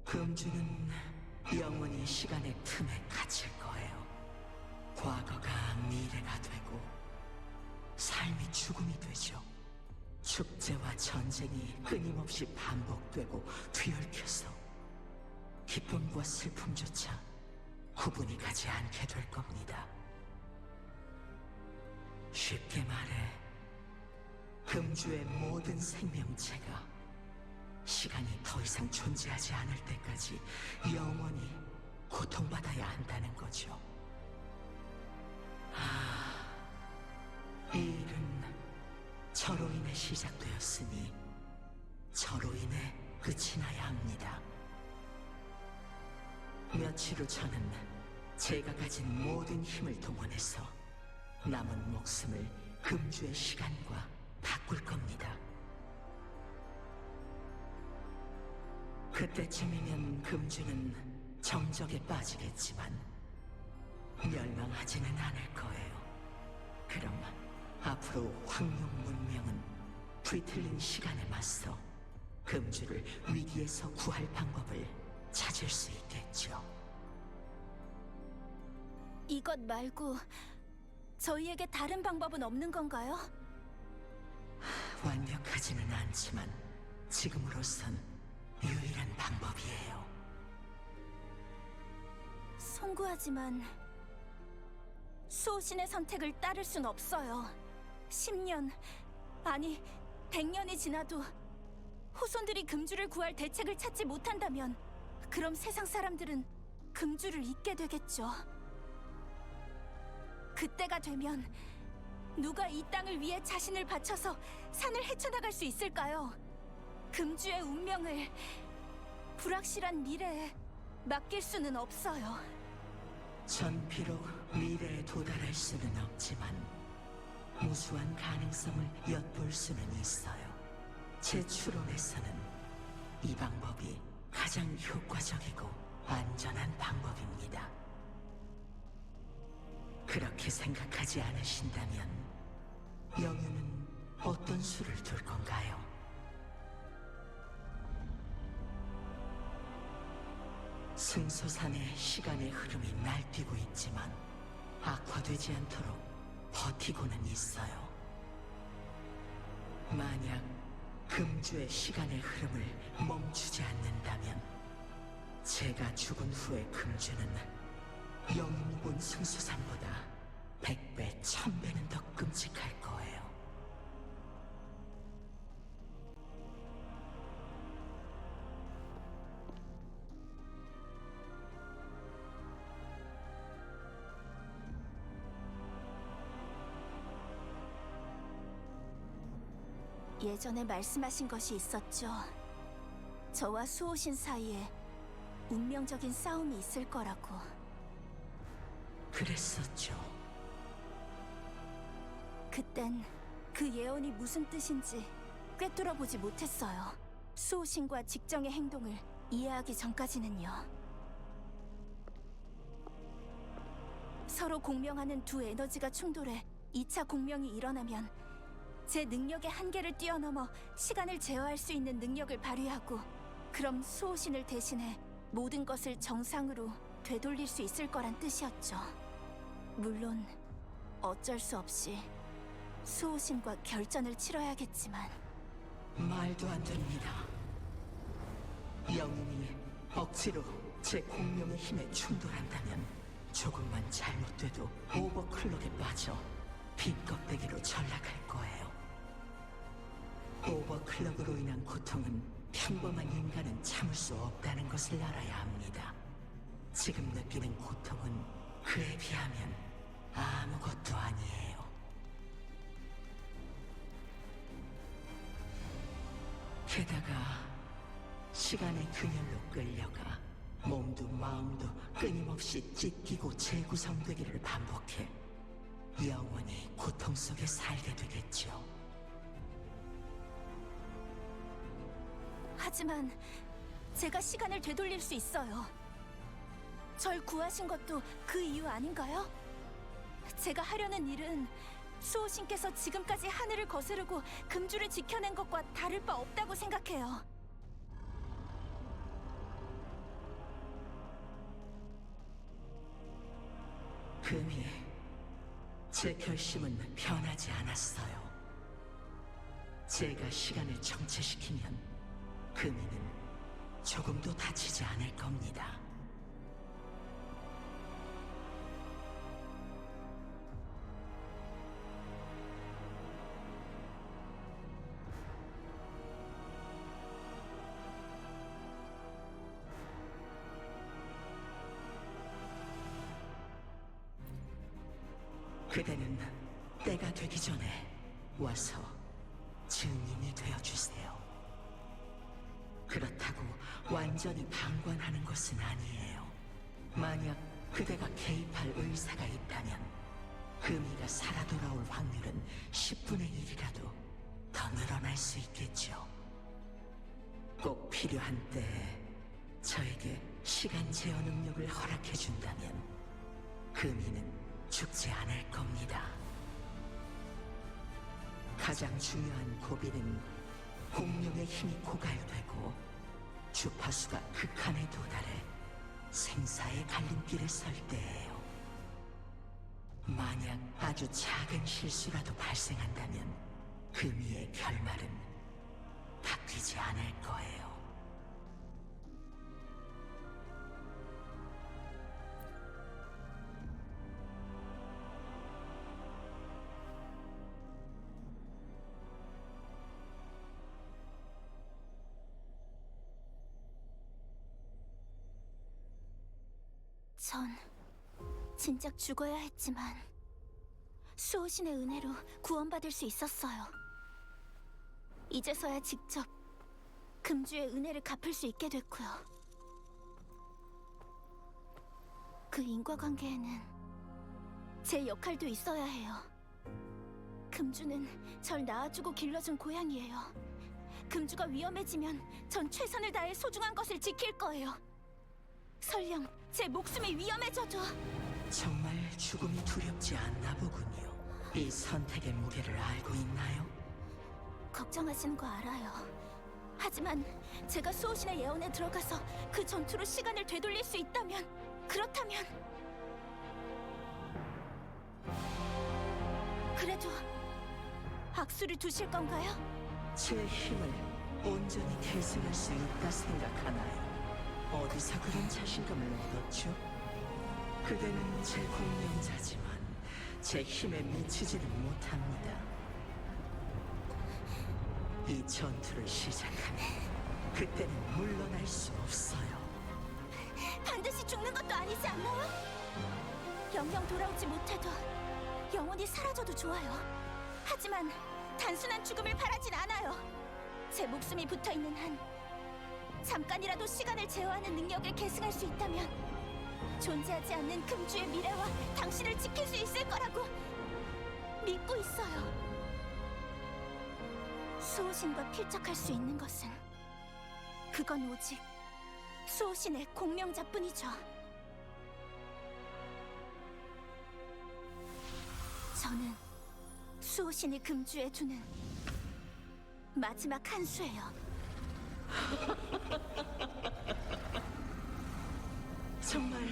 금주는 영원히 시간의 틈에 갇힐 거예요. 과거가 미래가 되고 삶이 죽음이 되죠. 축제와 전쟁이 끊임없이 반복되고 뒤얽혀서 기쁨과 슬픔조차 구분이 가지 않게 될 겁니다. 쉽게 말해 금주의 모든 생명체가 시간이 더 이상 존재하지 않을 때까지 영원히 고통받아야 한다는 거죠. 이 일은 저로 인해 시작되었으니 저로 인해 끝이 나야 합니다. 며칠 후 저는 제가 가진 모든 힘을 동원해서 남은 목숨을 금주의 시간과 바꿀 겁니다. 그때쯤이면 금주는 정적에 빠지겠지만 멸망하지는 않을 거예요. 그럼 앞으로 황룡 문명은 뒤틀린 시간에 맞서 금주를 위기에서 구할 방법을 찾을 수 있겠죠. 이것 말고 저희에게 다른 방법은 없는 건가요? 완벽하지는 않지만 지금으로선 유일한 방법이에요. 송구하지만 수호신의 선택을 따를 순 없어요. 10년, 아니 100년이 지나도 후손들이 금주를 구할 대책을 찾지 못한다면 그럼 세상 사람들은 금주를 잊게 되겠죠. 그때가 되면 누가 이 땅을 위해 자신을 바쳐서 산을 헤쳐나갈 수 있을까요? 금주의 운명을 불확실한 미래에 맡길 수는 없어요. 전 비록 미래에 도달할 수는 없지만 무수한 가능성을 엿볼 수는 있어요. 제 추론에서는 이 방법이 가장 효과적이고 안전한 방법입니다. 그렇게 생각하지 않으신다면 영유는 어떤 수를 둘 건가요? 승소산의 시간의 흐름이 날뛰고 있지만 악화되지 않도록 버티고는 있어요. 만약 금주의 시간의 흐름을 멈추지 않는다면 제가 죽은 후의 금주는 영웅이 본 승수산보다 100배, 1000배는 더 끔찍할 거예요. 예전에 말씀하신 것이 있었죠. 저와 수호신 사이에 운명적인 싸움이 있을 거라고. 그랬었죠. 그땐 그 예언이 무슨 뜻인지 꿰뚫어보지 못했어요. 수호신과 직정의 행동을 이해하기 전까지는요. 서로 공명하는 두 에너지가 충돌해 2차 공명이 일어나면 제 능력의 한계를 뛰어넘어 시간을 제어할 수 있는 능력을 발휘하고 그럼 수호신을 대신해 모든 것을 정상으로 되돌릴 수 있을 거란 뜻이었죠. 물론 어쩔 수 없이 수호신과 결전을 치러야겠지만 말도 안 됩니다. 영웅이 억지로 제 공명의 힘에 충돌한다면 조금만 잘못돼도 오버클럭에 빠져 빈 껍데기로 전락할 거예요. 오버클럭으로 인한 고통은 평범한 인간은 참을 수 없다는 것을 알아야 합니다. 지금 느끼는 고통은 그에 비하면 아무것도 아니에요. 게다가 시간의 균열로 끌려가 몸도 마음도 끊임없이 찢기고 재구성되기를 반복해 영원히 고통 속에 살게 되겠죠. 하지만 제가 시간을 되돌릴 수 있어요. 절 구하신 것도 그 이유 아닌가요? 제가 하려는 일은 수호신께서 지금까지 하늘을 거스르고 금주를 지켜낸 것과 다를 바 없다고 생각해요. 금이 제 결심은 변하지 않았어요. 제가 시간을 정체시키면 금이는 조금도 다치지 않을 겁니다. 그대는 때가 되기 전에 와서 증인이 되어주세요. 그렇다고 완전히 방관하는 것은 아니에요. 만약 그대가 개입할 의사가 있다면 금이가 살아 돌아올 확률은 10분의 1이라도 더 늘어날 수 있겠죠. 꼭 필요한 때에 저에게 시간 제어 능력을 허락해준다면 금이는 죽지 않을 겁니다. 가장 중요한 고비는 공룡의 힘이 고갈되고 주파수가 극한에 도달해 생사의 갈림길에 설 때예요. 만약 아주 작은 실수라도 발생한다면 금이의 결말은 바뀌지 않을 거예요. 전 진작 죽어야 했지만 수호신의 은혜로 구원받을 수 있었어요. 이제서야 직접 금주의 은혜를 갚을 수 있게 됐고요. 그 인과관계에는 제 역할도 있어야 해요. 금주는 절 낳아주고 길러준 고향이에요. 금주가 위험해지면 전 최선을 다해 소중한 것을 지킬 거예요. 설령 제 목숨이 위험해져도. 정말 죽음이 두렵지 않나 보군요. 이 선택의 무게를 알고 있나요? 걱정하시는 거 알아요. 하지만 제가 수호신의 예언에 들어가서 그 전투로 시간을 되돌릴 수 있다면, 그렇다면 그래도 악수를 두실 건가요? 제 힘을 온전히 계승할 수 있다 생각하나요? 어디서 그런 자신감을 얻었죠? 그대는 제 공명자지만 제 힘에 미치지는 못합니다. 이 전투를 시작하면 그때는 물러날 수 없어요. 반드시 죽는 것도 아니지 않나요? 영영 돌아오지 못해도 영원히 사라져도 좋아요. 하지만 단순한 죽음을 바라진 않아요. 제 목숨이 붙어있는 한 잠깐이라도 시간을 제어하는 능력을 계승할 수 있다면 존재하지 않는 금주의 미래와 당신을 지킬 수 있을 거라고 믿고 있어요. 수호신과 필적할 수 있는 것은 그건 오직 수호신의 공명자뿐이죠. 저는 수호신이 금주에 주는 마지막 한 수예요. 정말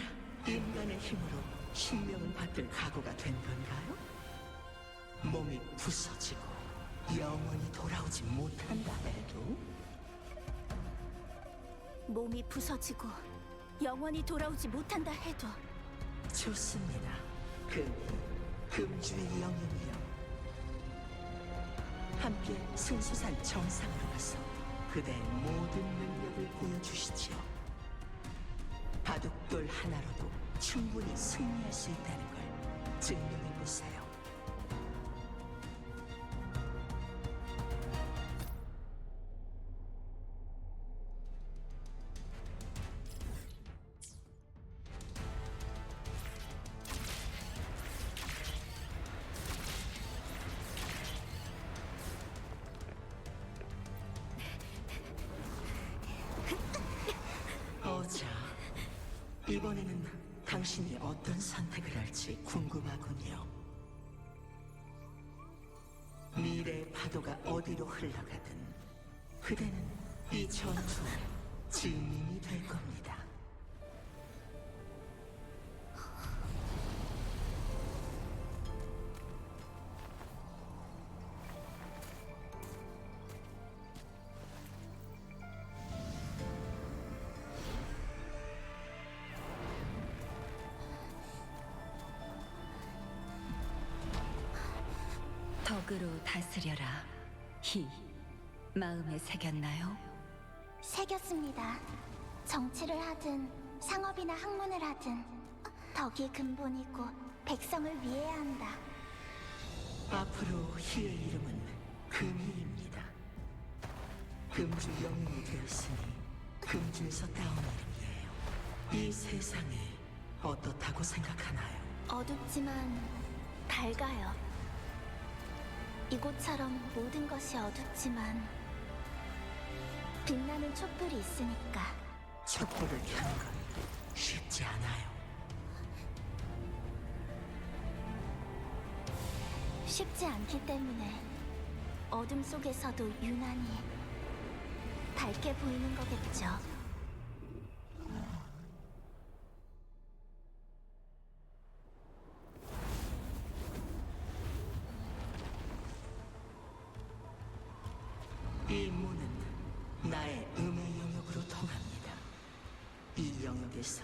인간의 힘으로 신명을 받들 각오가 된 건가요? 몸이 부서지고 영원히 돌아오지 못한다 해도 몸이 부서지고 영원히 돌아오지 못한다 해도 좋습니다. 금주의 영혼이여, 함께 승수산 정상으로 가서 그대의 모든 능력을 보여주시지요. 바둑돌 하나로도 충분히 승리할 수 있다는 걸 증명해보세요. 자, 이번에는 당신이 어떤 선택을 할지 궁금하군요. 미래의 파도가 어디로 흘러가든 그대는 이 전투의 증인이 될 겁니다. 덕으로 다스려라. 희 마음에 새겼나요? 새겼습니다. 정치를 하든 상업이나 학문을 하든 덕이 근본이고 백성을 위해야 한다. 앞으로 희의 이름은 금희입니다. 금주 영웅이 되었으니 금주에서 따온 이름이에요. 이 세상이 어떻다고 생각하나요? 어둡지만 밝아요. 이곳처럼 모든 것이 어둡지만 빛나는 촛불이 있으니까. 촛불을 켜는 건 쉽지 않아요. 쉽지 않기 때문에 어둠 속에서도 유난히 밝게 보이는 거겠죠. 이 문은 나의 음의 영역으로 통합니다. 이 영역에서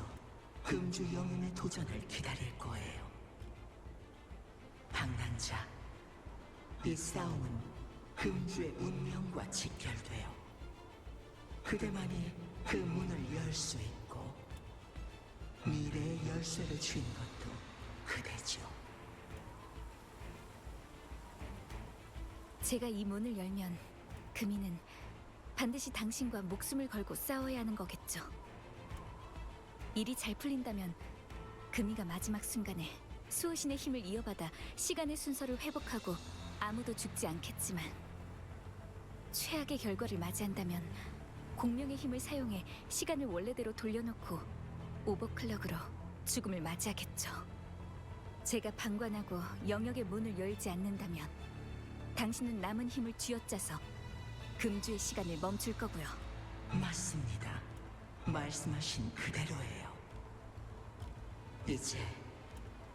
금주 영웅의 도전을 기다릴 거예요. 방랑자, 이 싸움은 금주의 운명과 직결돼요. 그대만이 그 문을 열 수 있고 미래의 열쇠를 쥔 것도 그대죠. 제가 이 문을 열면 금이는 반드시 당신과 목숨을 걸고 싸워야 하는 거겠죠. 일이 잘 풀린다면 금이가 마지막 순간에 수호신의 힘을 이어받아 시간의 순서를 회복하고 아무도 죽지 않겠지만, 최악의 결과를 맞이한다면 공명의 힘을 사용해 시간을 원래대로 돌려놓고 오버클럭으로 죽음을 맞이하겠죠. 제가 방관하고 영역의 문을 열지 않는다면 당신은 남은 힘을 쥐어짜서 금주의 시간을 멈출 거고요. 맞습니다. 말씀하신 그대로예요. 이제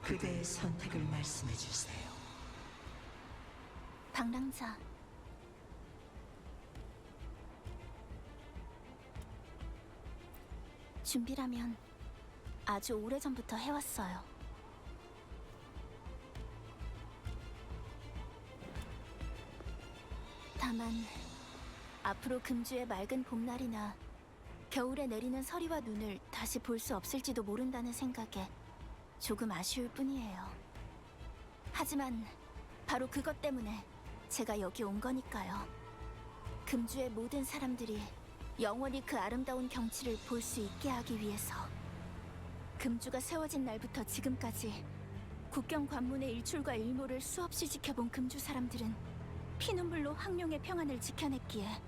그대의 선택을 말씀해 주세요. 방랑자, 준비라면 아주 오래전부터 해왔어요. 다만 앞으로 금주의 맑은 봄날이나 겨울에 내리는 서리와 눈을 다시 볼 수 없을지도 모른다는 생각에 조금 아쉬울 뿐이에요. 하지만 바로 그것 때문에 제가 여기 온 거니까요. 금주의 모든 사람들이 영원히 그 아름다운 경치를 볼 수 있게 하기 위해서. 금주가 세워진 날부터 지금까지 국경 관문의 일출과 일몰을 수없이 지켜본 금주 사람들은 피눈물로 황룡의 평안을 지켜냈기에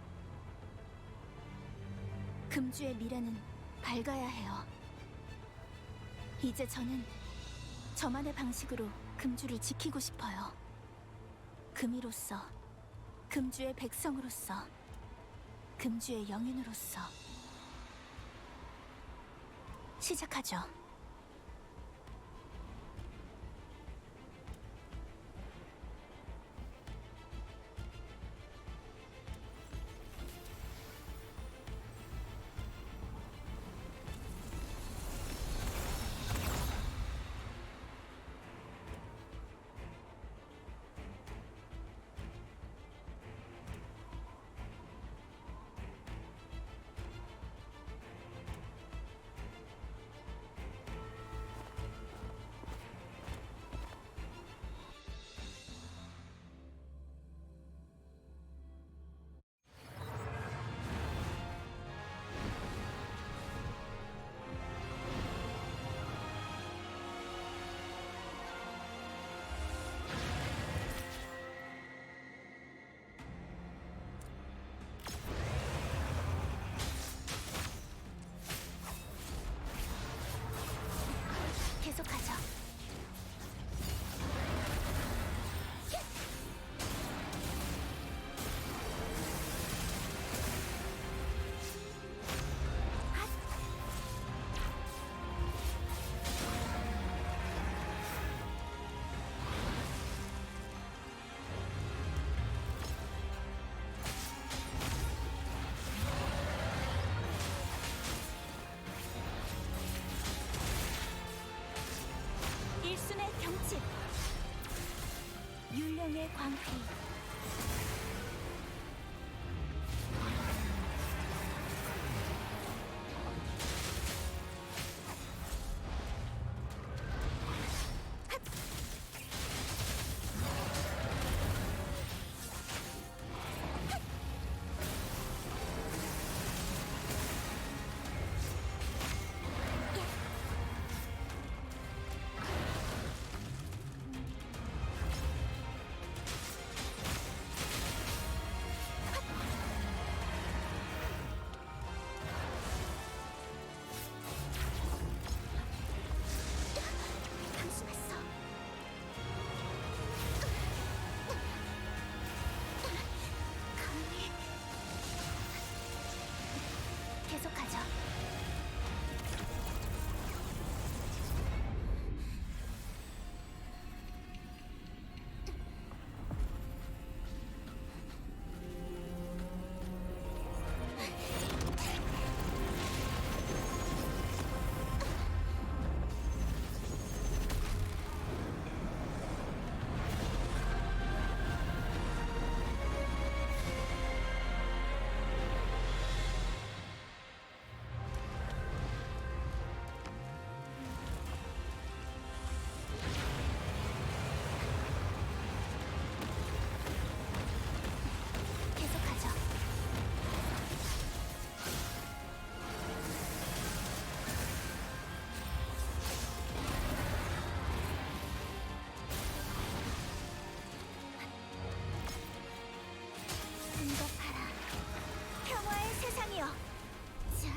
금주의 미래는 밝아야 해요. 이제 저는 저만의 방식으로 금주를 지키고 싶어요. 금이로서, 금주의 백성으로서, 금주의 영인으로서. 시작하죠. 계속하죠. 일순의 경칩, 율령의 광휘. 당신했어. 감히. 계속하죠. 계속하죠. 응답하라. 평화의 세상이여. 자.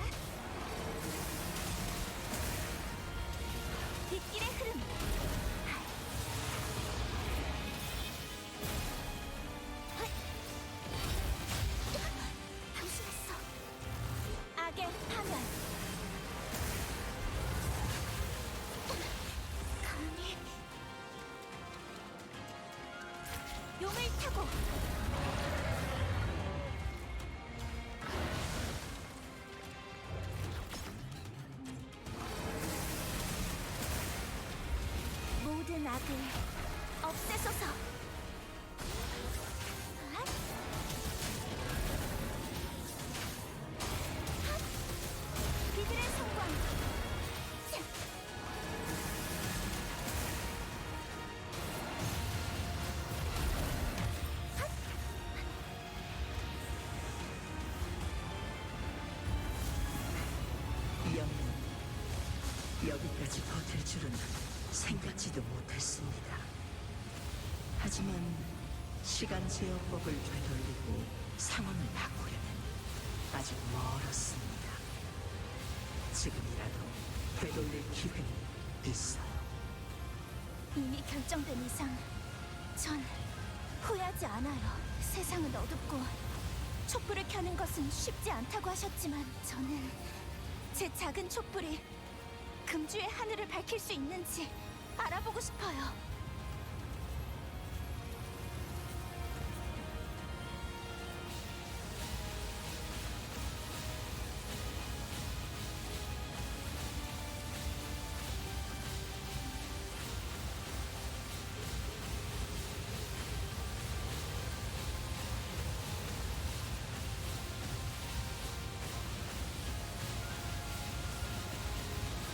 빗길의 흐름. 당신했어. 악의 파멸. 감히. 용을 타고. 모든 악을 없애소서. 핫! 핫! 비들의 성광. 자! 핫! 영웅, 여기까지 버틸 줄은 생각지도 못했습니다. 하지만 시간 제어법을 되돌리고 상황을 바꾸려면 아직 멀었습니다. 지금이라도 되돌릴 기회는 있어요. 이미 결정된 이상 전 후회하지 않아요. 세상은 어둡고 촛불을 켜는 것은 쉽지 않다고 하셨지만 저는 제 작은 촛불이 금주의 하늘을 밝힐 수 있는지 알아보고 싶어요.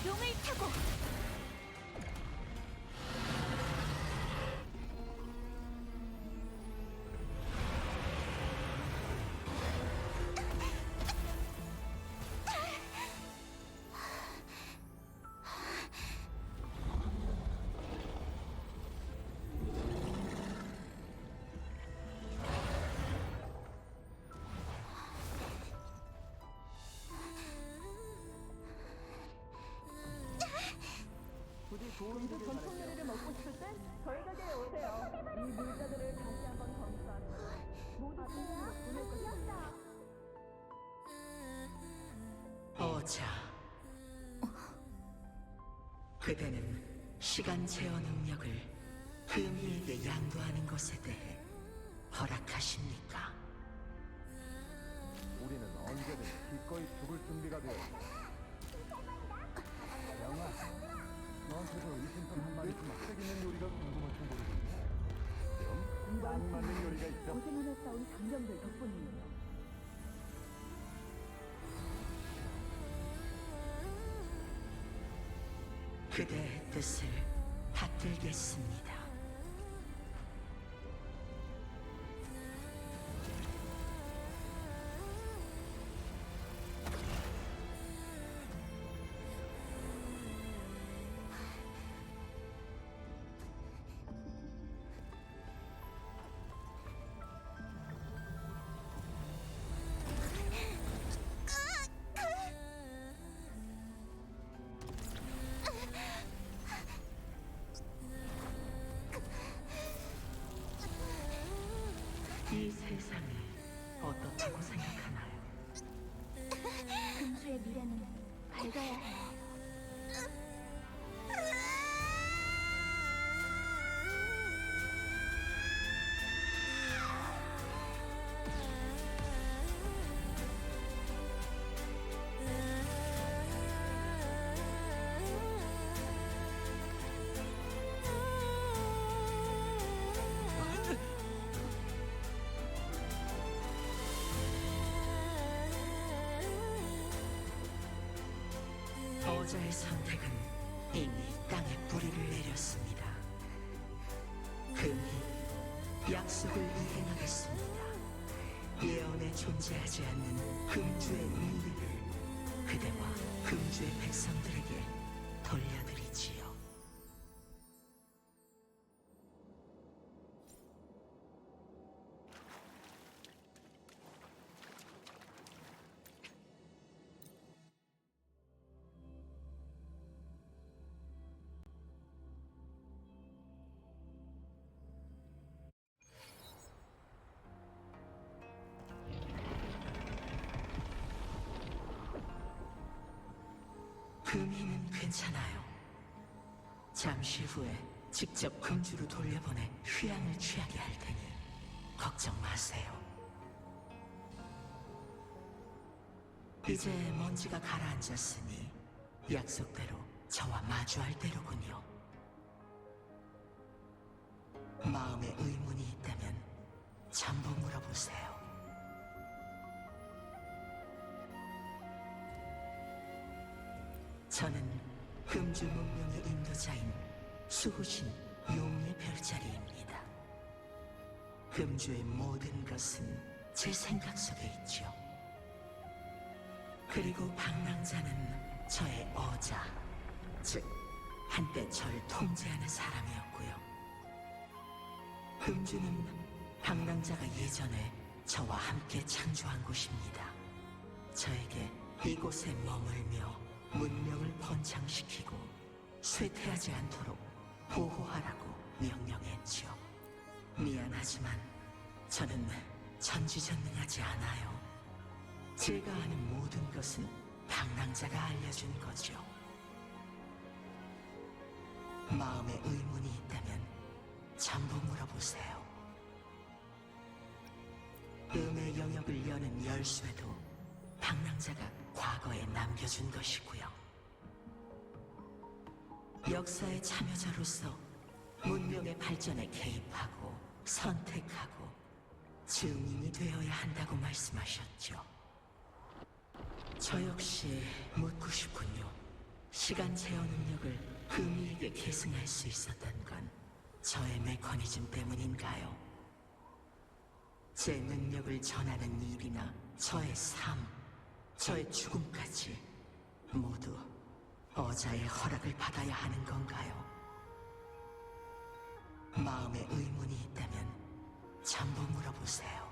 용을 타고 오자. 그대는 시간 제어 능력을 흠이에게 양도하는 것에 대해 허락하십니까? 우리는 언제든 기꺼이 죽을 준비가 되어 있다. 영아, 너한테도 일심편 한 마리쯤 색 있는 요리가 궁금할지 모르겠네. 그럼 딱 맞는 요리가 있어. 고생하며 쌓은 장면들 덕분이에요. 그대의 뜻을 받들겠습니다. 이 세상이 어떻다고 생각하나요? 금주의 미래는 밝아야 해요. 어자의 선택은 이미 땅에 뿌리를 내렸습니다. 금이 약속을 이행하겠습니다. 예언에 존재하지 않는 금주의 의를 그대와 금주의 백성들에게 돌려드리지요. 금이는 괜찮아요. 잠시 후에 직접 금주로 돌려보내 휴양을 취하게 할 테니 걱정 마세요. 이제 먼지가 가라앉았으니 약속대로 저와 마주할 때로군요. 마음에 의문이 있다면 전부 물어보세요. 저는 금주 문명의 인도자인 수호신 용의 별자리입니다. 금주의 모든 것은 제 생각 속에 있죠. 그리고 방랑자는 저의 어자, 즉 한때 절 통제하는 사람이었고요. 금주는 방랑자가 예전에 저와 함께 창조한 곳입니다. 저에게 이곳에 머물며 문명을 번창시키고 쇠퇴하지 않도록 보호하라고 미안하지만 저는 전지전능하지 않아요. 제가 아는 모든 것은 방랑자가 알려준 거죠. 마음에 의문이 있다면 전부 물어보세요. 음의 영역을 여는 열쇠도 방랑자가 과거에 남겨준 것이고요. 역사의 참여자로서 문명의 발전에 개입하고 선택하고 증인이 되어야 한다고 말씀하셨죠. 저 역시 묻고 싶군요. 시간 제어 능력을 금이에게 계승할 수 있었던 건 저의 메커니즘 때문인가요? 제 능력을 전하는 일이나 저의 삶, 저의 죽음까지 모두 어자의 허락을 받아야 하는 건가요? 마음에 의문이 있다면 전부 물어보세요.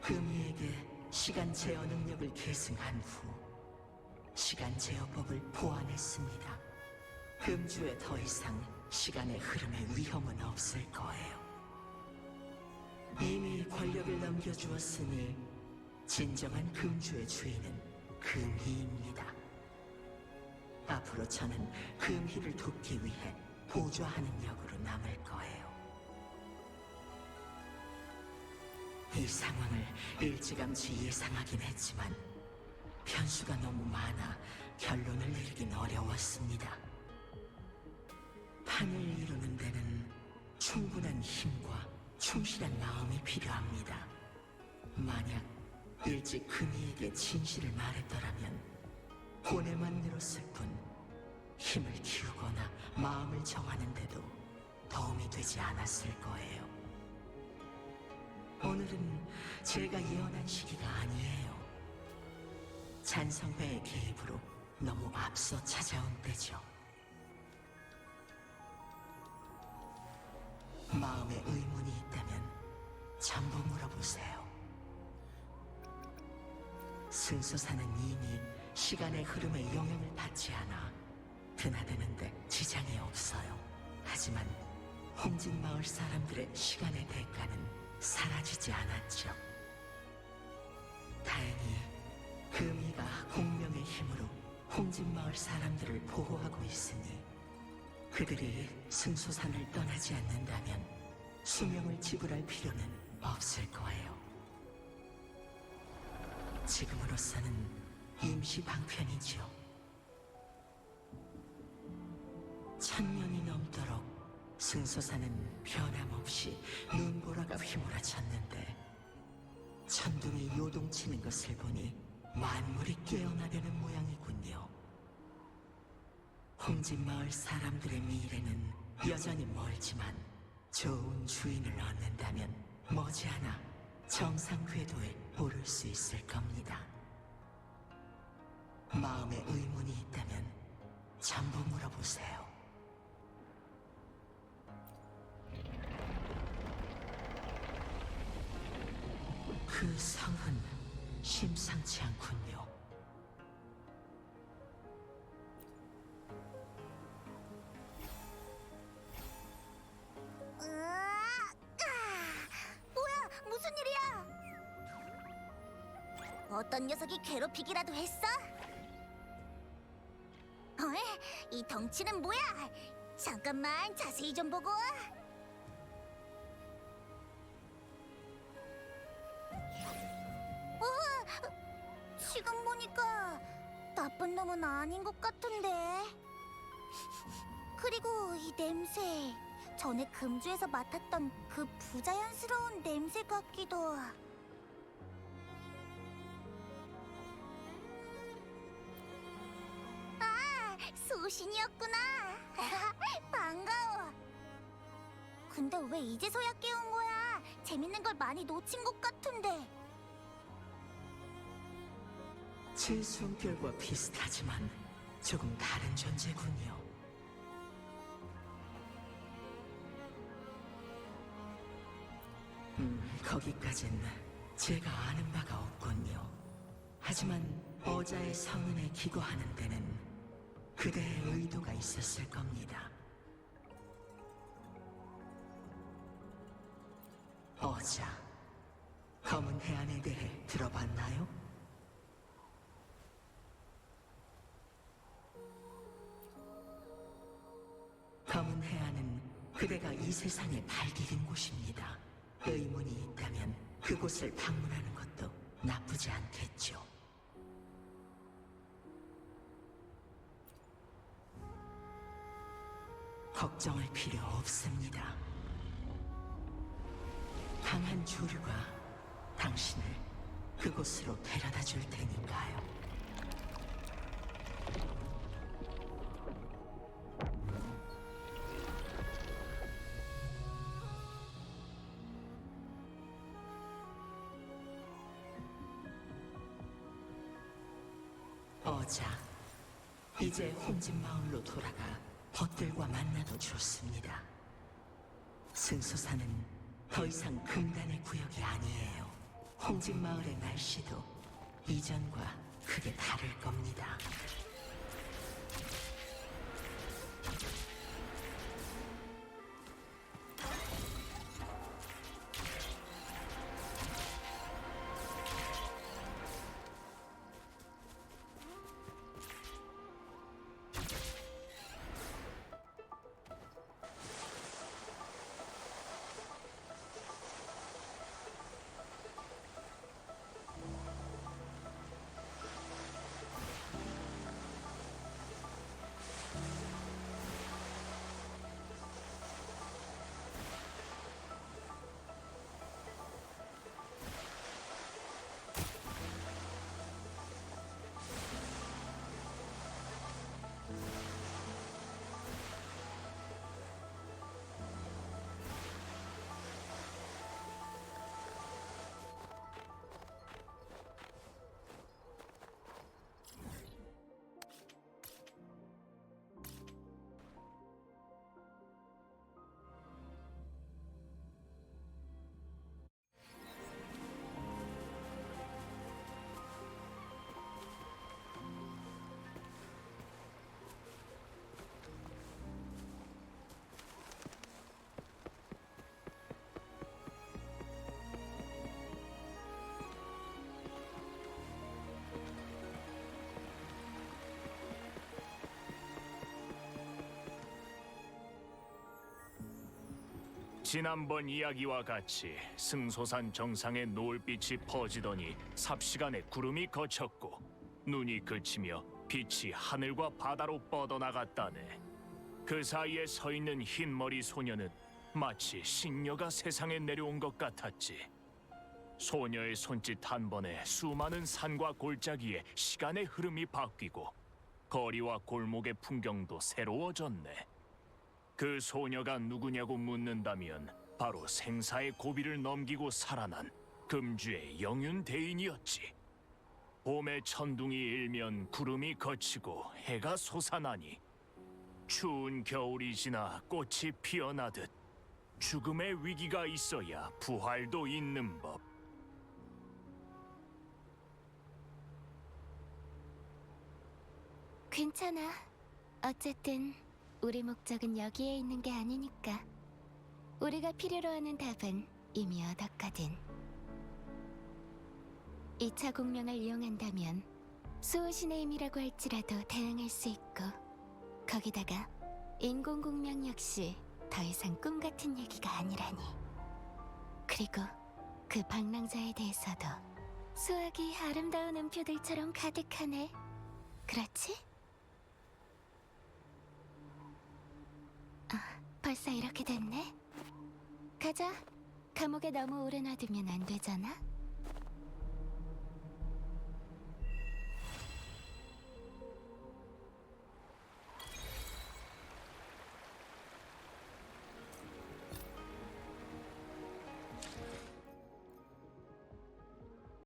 금이에게 시간 제어 능력을 계승한 후 시간 제어법을 보완했습니다. 금주에 더 이상 시간의 흐름에 위험은 없을 거예요. 이미 권력을 넘겨주었으니 진정한 금주의 주인은 금희입니다. 앞으로 저는 금희를 돕기 위해 보좌하는 역으로 남을 거예요. 이 상황을 일찌감치 예상하긴 했지만 변수가 너무 많아 결론을 내리긴 어려웠습니다. 판을 이루는 데는 충분한 힘과 충실한 마음이 필요합니다. 만약 일찍 금이에게 진실을 말했더라면 고뇌만 늘었을 뿐 힘을 키우거나 마음을 정하는 데도 도움이 되지 않았을 거예요. 오늘은 제가 예언한 시기가 아니에요. 잔성회의 개입으로 너무 앞서 찾아온 때죠. 마음에 의문이 있다면 전부 물어보세요. 승소사는 이미 시간의 흐름에 영향을 받지 않아 드나드는데 지장이 없어요. 하지만 홍진 마을 사람들의 시간의 대가는 사라지지 않았죠. 다행히 금이가 공명의 힘으로 홍진 마을 사람들을 보호하고 있으니 그들이 승소산을 떠나지 않는다면 수명을 지불할 필요는 없을 거예요. 지금으로서는 임시 방편이죠. 1000년이 넘도록 승소사는 변함없이 눈보라가 휘몰아쳤는데 천둥이 요동치는 것을 보니 만물이 깨어나려는 모양이군요. 홍진마을 사람들의 미래는 여전히 멀지만 좋은 주인을 얻는다면 머지않아 정상 궤도에 오를 수 있을 겁니다. 마음에 의문이 있다면 전부 물어보세요. 그 성은 심상치 않군요. 뭐야, 무슨 일이야? 어떤 녀석이 괴롭히기라도 했어? 이 덩치는 뭐야? 잠깐만 자세히 좀 보고 와. 지금 보니까 나쁜 놈은 아닌 것 같은데. 그리고 이 냄새, 전에 금주에서 맡았던 그 부자연스러운 냄새 같기도. 아, 소신이었구나. 반가워. 근데 왜 이제서야 깨운 거야? 재밌는 걸 많이 놓친 것 같은데. 제 성격과 비슷하지만 조금 다른 존재군요. 거기까진 제가 아는 바가 없군요. 하지만 어자의 성은에 기거하는 데는 그대의 의도가 있었을 겁니다. 어자, 검은 해안의 대해 들어봤나요? 검은 해안은 그대가 이 세상에 발디딘 곳입니다. 의문이 있다면 그곳을 방문하는 것도 나쁘지 않겠죠. 걱정할 필요 없습니다. 강한 조류가 당신을 그곳으로 데려다 줄 테니까요. 어자, 이제 혼집 마을로 돌아가 벗들과 만나도 좋습니다. 승소사는 더 이상 금단의 구역이 아니에요. 홍집 마을의 날씨도 이전과 크게 다를 겁니다. 지난번 이야기와 같이 승소산 정상에 노을빛이 퍼지더니 삽시간에 구름이 걷혔고 눈이 그치며 빛이 하늘과 바다로 뻗어나갔다네. 그 사이에 서 있는 흰머리 소녀는 마치 신녀가 세상에 내려온 것 같았지. 소녀의 손짓 한 번에 수많은 산과 골짜기에 시간의 흐름이 바뀌고 거리와 골목의 풍경도 새로워졌네. 그 소녀가 누구냐고 묻는다면 바로 생사의 고비를 넘기고 살아난 금주의 영윤 대인이었지. 봄의 천둥이 일면 구름이 걷히고 해가 솟아나니 추운 겨울이 지나 꽃이 피어나듯 죽음의 위기가 있어야 부활도 있는 법. 괜찮아. 어쨌든 우리 목적은 여기에 있는 게 아니니까. 우리가 필요로 하는 답은 이미 얻었거든. 2차 공명을 이용한다면 수호신의 힘이라고 할지라도 대응할 수 있고, 거기다가 인공 공명 역시 더 이상 꿈 같은 얘기가 아니라니. 그리고 그 방랑자에 대해서도 수학이 아름다운 음표들처럼 가득하네. 그렇지? 벌써 이렇게 됐네? 가자. 감옥에 너무 오래 놔두면 안 되잖아.